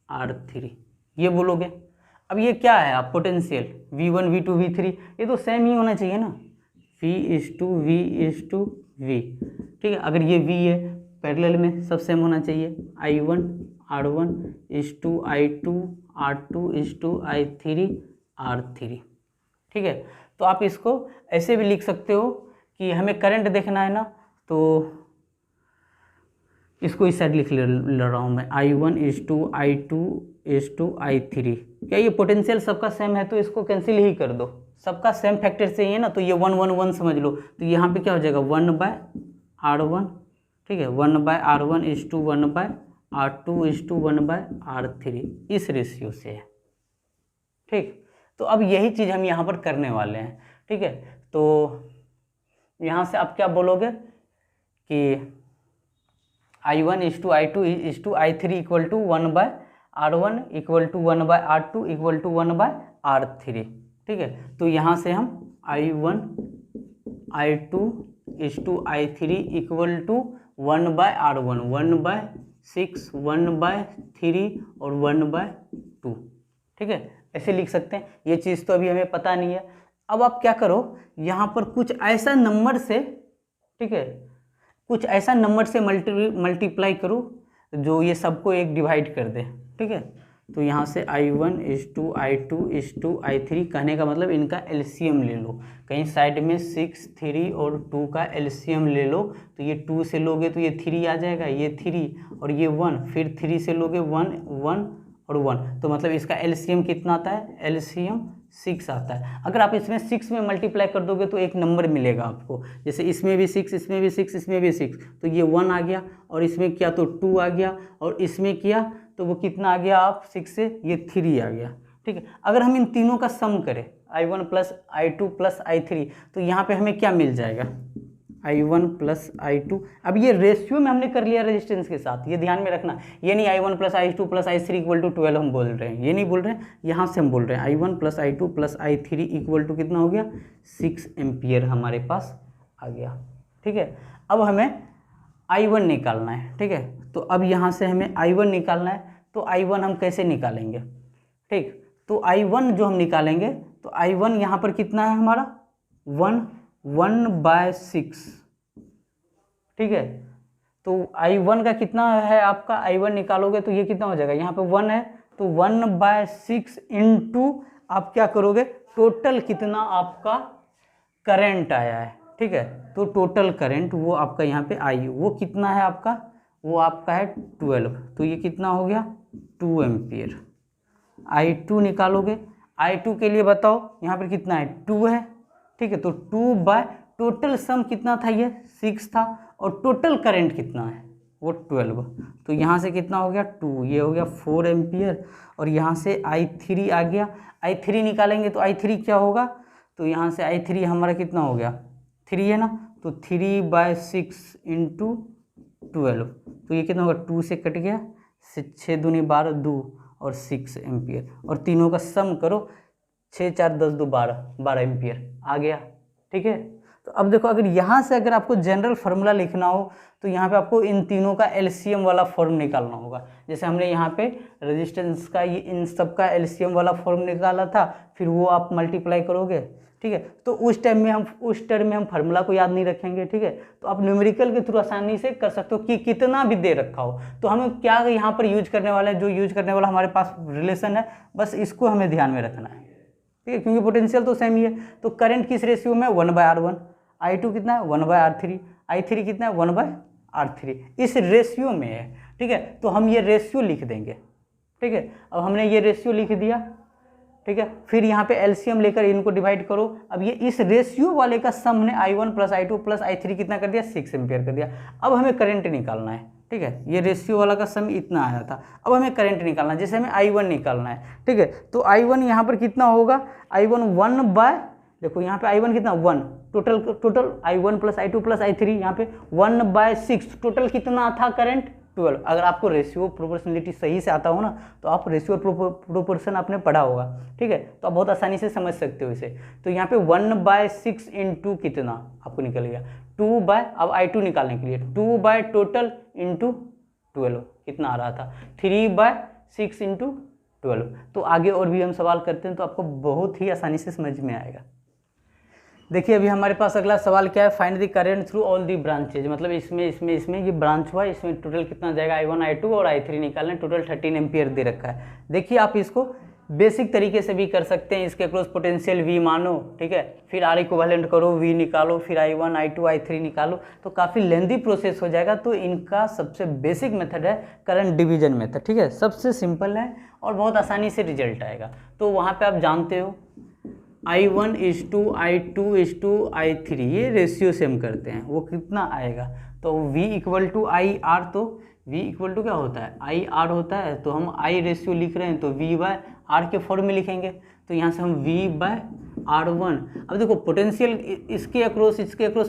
R3 ये बोलोगे। अब ये क्या है आप पोटेंशियल V1 V2 V3 ये तो सेम ही होना चाहिए ना, V, ठीक है। अगर ये V है पैरेलल में सब सेम होना चाहिए, I1 R1 I2 R2 I3 R3, ठीक है। तो आप इसको ऐसे भी लिख सकते हो कि हमें करंट देखना है ना, तो इसको इस साइड लिख ले रहा हूँ मैं, I1 I2 I3। क्या ये पोटेंशियल सबका सेम है, तो इसको कैंसिल ही कर दो, सबका सेम फैक्टर से ही है ना, तो ये 1 1 1 समझ लो। तो यहाँ पे क्या हो जाएगा 1/R1, ठीक है, 1/R1 1/R2 1/R3 इस रेशियो से है, ठीक। तो अब यही चीज़ हम यहाँ पर करने वाले हैं, ठीक है। तो यहाँ से आप क्या बोलोगे कि I1 I2 I3 = 1/R1 = 1/R2 = 1/R3, ठीक है। तो यहाँ से हम I1 I2 I3 = 1/R1 1/6 1/3 और 1/2, ठीक है, ऐसे लिख सकते हैं। ये चीज़ तो अभी हमें पता नहीं है। अब आप क्या करो, यहाँ पर कुछ ऐसा नंबर से, ठीक है, कुछ ऐसा नंबर से मल्टीप्लाई करो जो ये सबको एक डिवाइड कर दे, ठीक है। तो यहाँ से I1 I2 I3 कहने का मतलब इनका एलसीएम ले लो, कहीं साइड में 6 3 और 2 का एलसीएम ले लो। तो ये 2 से लोगे तो ये 3 आ जाएगा, ये 3 और ये 1, फिर 3 से लोगे 1 1 और 1, तो मतलब इसका एलसीएम कितना आता है, एलसीएम 6 आता है। अगर आप इसमें 6 में मल्टीप्लाई कर दोगे तो एक नंबर मिलेगा आपको, जैसे इसमें भी 6 इसमें भी 6 इसमें भी 6, तो ये 1 आ गया, और इसमें किया तो 2 आ गया, और इसमें किया तो वो कितना आ गया, आप 6 से ये 3 आ गया, ठीक है। अगर हम इन तीनों का सम करें I1 plus I2 plus I3 तो यहाँ पे हमें क्या मिल जाएगा, I1 प्लस I2। अब ये रेशियो में हमने कर लिया रेजिस्टेंस के साथ, ये ध्यान में रखना, ये नहीं I1 plus I2 plus I3 equal to 12 हम बोल रहे हैं, ये नहीं बोल रहे हैं, यहाँ से हम बोल रहे हैं I1 plus I2 plus I3 equal to कितना हो गया 6 एम्पियर हमारे पास आ गया। ठीक है, अब हमें I1 निकालना है। ठीक है, तो अब यहाँ से हमें I1 निकालना है, तो I1 हम कैसे निकालेंगे, ठीक, तो I1 जो हम निकालेंगे तो I1 यहाँ पर कितना है हमारा 1/6। ठीक है, तो I1 का कितना है आपका, I1 निकालोगे तो ये कितना हो जाएगा, यहाँ पे 1 है तो 1/6 इंटू आप क्या करोगे, टोटल कितना आपका करंट आया है। ठीक है, तो टोटल करंट वो आपका यहाँ पे आई वो कितना है आपका, वो आपका है 12, तो ये कितना हो गया 2 एम्पियर। I2 निकालोगे, I2 के लिए बताओ यहाँ पर कितना है 2 है। ठीक है, तो 2 बाय टोटल सम कितना था, ये 6 था, और टोटल करंट कितना है वो 12, तो यहाँ से कितना हो गया 2, ये हो गया 4 एम्पियर, और यहाँ से I3 आ गया। I3 निकालेंगे तो I3 क्या होगा, तो यहाँ से I3 हमारा कितना हो गया 3 है ना, तो 3/6 इंटू 12, तो ये कितना होगा 2 से कट गया, 6 दूनी 12 2 और 6 एम्पियर, और तीनों का सम करो 6 4 10 2 12 एम्पियर आ गया। ठीक है, तो अब देखो अगर यहाँ से अगर आपको जनरल फार्मूला लिखना हो तो यहाँ पे आपको इन तीनों का एलसीएम वाला फॉर्म निकालना होगा। जैसे हमने यहाँ पे रेजिस्टेंस का ये इन सब का एलसीएम वाला फॉर्म निकाला था, फिर वो आप मल्टीप्लाई करोगे। ठीक है, तो उस टर्म में हम फार्मूला को याद नहीं रखेंगे। ठीक है, तो आप न्यूमेरिकल के थ्रू आसानी से कर सकते हो कि कितना भी दे रखा हो तो हमें क्या यहाँ पर यूज करने वाला है, जो यूज करने वाला हमारे पास रिलेशन है, बस इसको हमें ध्यान में रखना है। ठीक है, क्योंकि पोटेंशियल तो सेम ही है। तो करंट किस रेशियो में 1/R1, I2 कितना है 1/R3, I3 कितना है 1/R3, इस रेशियो में है। ठीक है, तो हम ये रेशियो लिख देंगे। ठीक है, अब हमने ये रेशियो लिख दिया। ठीक है, फिर यहाँ पे एलसीएम लेकर इनको डिवाइड करो। अब ये इस रेशियो वाले का सम हमने I1 plus I2 plus I3 कितना कर दिया 6 एम्पियर कर दिया। अब हमें करंट निकालना है। ठीक है, ये रेशियो वाला का सम इतना आया था, अब हमें करंट निकालना है, जैसे हमें I1 निकालना है। ठीक है, तो I1 यहाँ पर कितना होगा, I1 1 बाय, देखो यहाँ पे I1 कितना 1, total I1 plus I2 plus I3 यहाँ पे 1/6, टोटल कितना था करंट 12। अगर आपको रेशियो प्रोपोर्शनलिटी सही से आता हो ना तो आप रेशियो प्रोपोर्शन आपने पढ़ा होगा। ठीक है, तो आप बहुत आसानी से समझ सकते हो इसे। तो यहाँ पे 1/6 इंटू कितना आपको निकल गया 2 बाय, अब I2 निकालने के लिए 2 बाय टोटल इंटू 12 कितना आ रहा था 3/6 इंटू 12। तो आगे और भी हम सवाल करते हैं तो आपको बहुत ही आसानी से समझ में आएगा। देखिए अभी हमारे पास अगला सवाल क्या है, find the current through all the branches, मतलब इसमें ये ब्रांच हुआ, इसमें टोटल कितना जाएगा I1 I2 और I3 निकालने, टोटल 13 एम्पियर दे रखा है। देखिए आप इसको बेसिक तरीके से भी कर सकते हैं, इसके अक्रॉस पोटेंशियल V मानो। ठीक है, फिर R इक्विवेलेंट करो, V निकालो, फिर I1 I2 I3 निकालो, तो काफ़ी लेंदी प्रोसेस हो जाएगा। तो इनका सबसे बेसिक मेथड है करंट डिवीजन मेथड। ठीक है, सबसे सिंपल है और बहुत आसानी से रिजल्ट आएगा। तो वहाँ पर आप जानते हो I1 = I2 = I3, ये रेशियो से हम करते हैं, वो कितना आएगा, तो V = IR, तो V = क्या होता है IR होता है, तो हम I रेशियो लिख रहे हैं तो V/R के फॉर्म में लिखेंगे। तो यहाँ से हम V/R1, अब देखो पोटेंशियल इसके अक्रॉस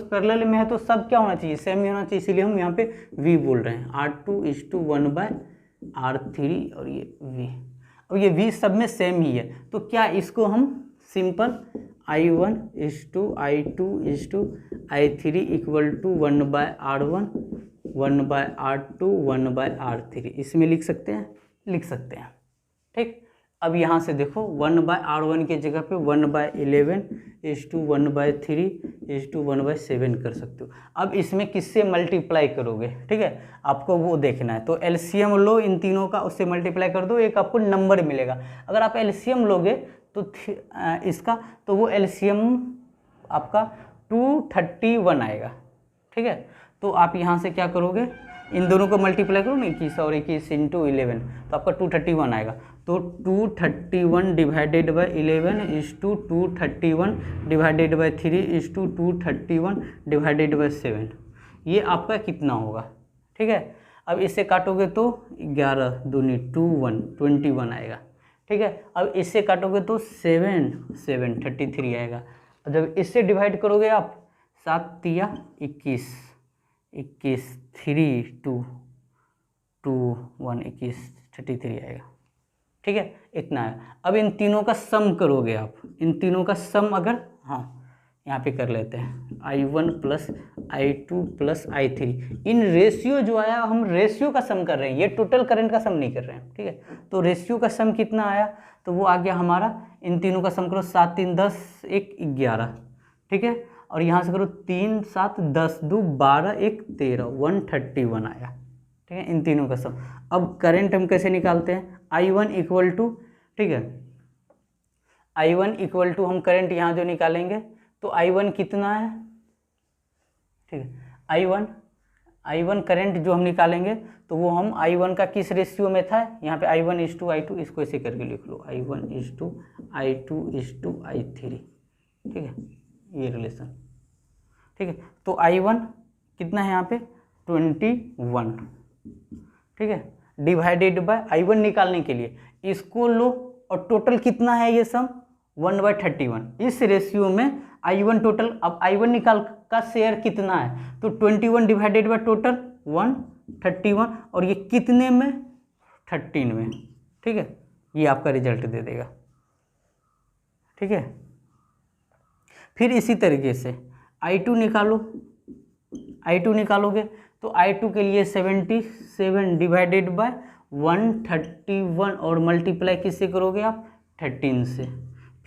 पैरेलल में है तो सब क्या होना चाहिए, सेम ही होना चाहिए, इसीलिए हम यहाँ पे V बोल रहे हैं। R2 = 1/R3 और ये V, और ये V सब में सेम ही है, तो क्या इसको हम simple I1 = I2 = I3 = 1/R1 1/R2 1/R3 इसमें लिख सकते हैं। ठीक, अब यहाँ से देखो 1/R1 की जगह पे 1/11 = 1/3 = 1/7 कर सकते हो। अब इसमें किससे मल्टीप्लाई करोगे, ठीक है, आपको वो देखना है। तो एलसीएम लो इन तीनों का, उससे मल्टीप्लाई कर दो, एक आपको नंबर मिलेगा। अगर आप एलसीएम लोगे तो इसका, तो वो एलसीएम आपका 231 आएगा। ठीक है, तो आप यहाँ से क्या करोगे, इन दोनों को मल्टीप्लाई करो ना, 21 और 21 × 11, तो आपका 231 आएगा। तो 231 divided by 11 = 231 divided by 3 = 231 divided by 7, ये आपका कितना होगा। ठीक है, अब इससे काटोगे तो 11 दूनी 21 21 आएगा। ठीक है। अब इससे काटोगे तो 7 7 33 आएगा। और जब इससे डिवाइड करोगे आप 7 तिया 21 21 3 2 2 1 21 33 आएगा। ठीक है, इतना है। अब इन तीनों का सम करोगे आप, इन तीनों का सम अगर, हाँ यहाँ पे कर लेते हैं I1 plus I2 plus I3। In ratio जो आया हम रेशियो का सम कर रहे हैं, ये टोटल करंट का सम नहीं कर रहे हैं। ठीक है, तो रेशियो का सम कितना आया, तो वो आ गया हमारा, इन तीनों का सम करो 7 3 10 1 11। ठीक है, और यहाँ से करो 3 7 10 2 12 1 13 131 आया। ठीक है, इन तीनों का सम। अब करंट हम कैसे निकालते हैं, I1 इक्वल टू, ठीक है, I1 इक्वल टू हम करंट यहाँ जो निकालेंगे तो I1 कितना है, ठीक है, I1 करंट जो हम निकालेंगे तो वो हम I1 का किस रेशियो में था, यहाँ पे I1:I2, इसको ऐसे करके लिख लो I1:I2:I3। ठीक है, ये रिलेशन। ठीक है, तो I1 कितना है यहाँ पे 21। ठीक है, डिवाइडेड बाय I1 निकालने के लिए इसको लो, और टोटल कितना है ये सम 1/31। इस रेशियो में I1 टोटल, अब I1 निकाल का शेयर कितना है, तो 21 डिवाइडेड बाय टोटल 131, और ये कितने में 13 में। ठीक है, ये आपका रिजल्ट दे देगा। ठीक है, फिर इसी तरीके से I2 निकालो, I2 निकालोगे तो I2 के लिए 77 डिवाइडेड बाय 131, और मल्टीप्लाई किससे करोगे आप 13 से।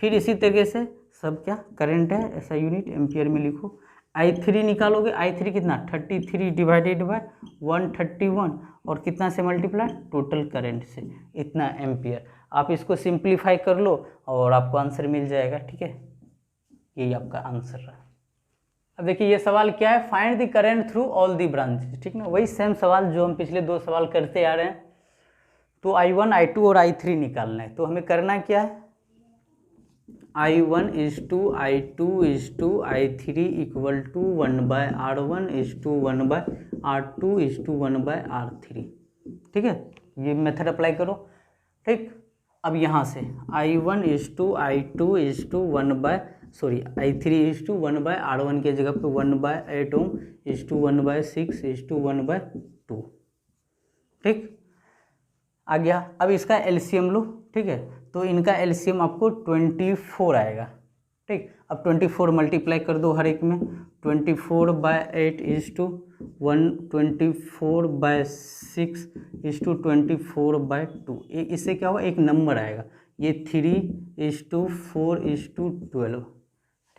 फिर इसी तरीके से सब क्या करंट है ऐसा यूनिट एम्पियर में लिखो। I3 निकालोगे, I3 कितना 33 डिवाइडेड बाय 131, और कितना से मल्टीप्लाई टोटल करंट से, इतना एम्पियर। आप इसको सिंप्लीफाई कर लो और आपको आंसर मिल जाएगा। ठीक है, यही आपका आंसर रहा। अब देखिए ये सवाल क्या है, find the current through all the branches. ठीक ना, वही सेम सवाल जो हम पिछले 2 सवाल करते आ रहे हैं। तो I1 I2 और I3 निकालना है, तो हमें करना क्या है, I1:I2:I3 इक्वल टू 1/R1:1/R2:1/R3। ठीक है, ये मेथड अप्लाई करो। ठीक, अब यहाँ से I3:1/1/R1 के जगह पे 1/8 ओम 1/6:1/2। ठीक, आ गया। अब इसका एलसीएम लो। ठीक है, तो इनका एलसीएम आपको 24 आएगा। ठीक, अब 24 मल्टीप्लाई कर दो हर एक में, 24/8 1, 24/6 24/2। इससे क्या होगा, एक नंबर आएगा, ये 3:4:12।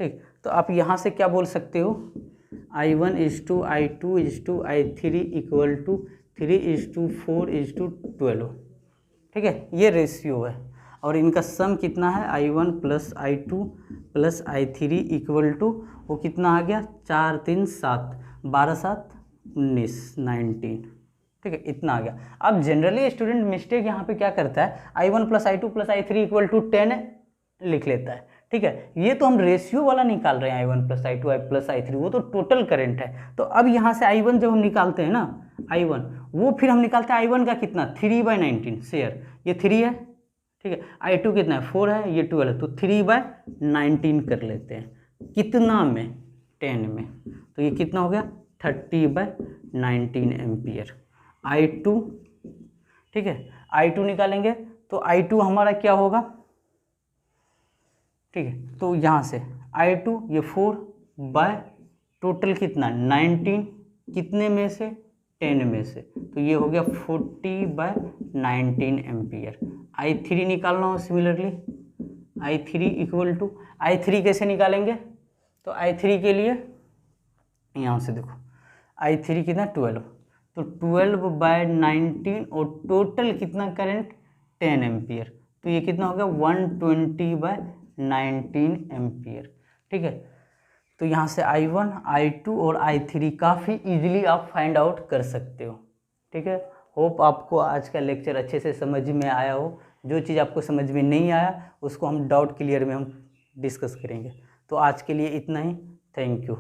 ठीक, तो आप यहाँ से क्या बोल सकते हो, I1:I2:I3 इक्वल टू 3:4:12। ठीक है, ये रेशियो है, और इनका सम कितना है I1 plus I2 plus I3 equal to, वो कितना आ गया 4 3 7 12 7 19 19। ठीक है, इतना आ गया। अब जनरली स्टूडेंट मिस्टेक यहाँ पे क्या करता है, I1 plus I2 plus I3 equal to 10 लिख लेता है। ठीक है, ये तो हम रेशियो वाला निकाल रहे हैं, I1 plus I2 plus I3, वो तो टोटल करंट है। तो अब यहाँ से I1 जब हम निकालते हैं ना, I1 वो फिर हम निकालते हैं I1 का कितना 3/19 शेयर, ये 3 है। ठीक है, I2 कितना है 4 है, ये 12 है, तो 3/19 कर लेते हैं, कितना में 10 में, तो ये कितना हो गया 30/19 एम्पियर I2। ठीक है, I2 निकालेंगे तो I2 हमारा क्या होगा, ठीक है, तो यहाँ से I2 ये 4 बाय टोटल कितना 19, कितने में से 10 में से, तो ये हो गया 40/19 एम्पियर। I3 निकालना हो similarly, I3 equal to, I3 कैसे निकालेंगे, तो I3 के लिए यहाँ से देखो I3 कितना 12, तो 12/19, और टोटल कितना करंट 10 एम्पियर, तो ये कितना हो गया 120/19 एम्पियर। ठीक है, तो यहाँ से I1 I2 और I3 काफ़ी इजीली आप फाइंड आउट कर सकते हो। ठीक है, होप आपको आज का लेक्चर अच्छे से समझ में आया हो। जो चीज़ आपको समझ में नहीं आया उसको हम डाउट क्लियर में हम डिस्कस करेंगे। तो आज के लिए इतना ही, थैंक यू।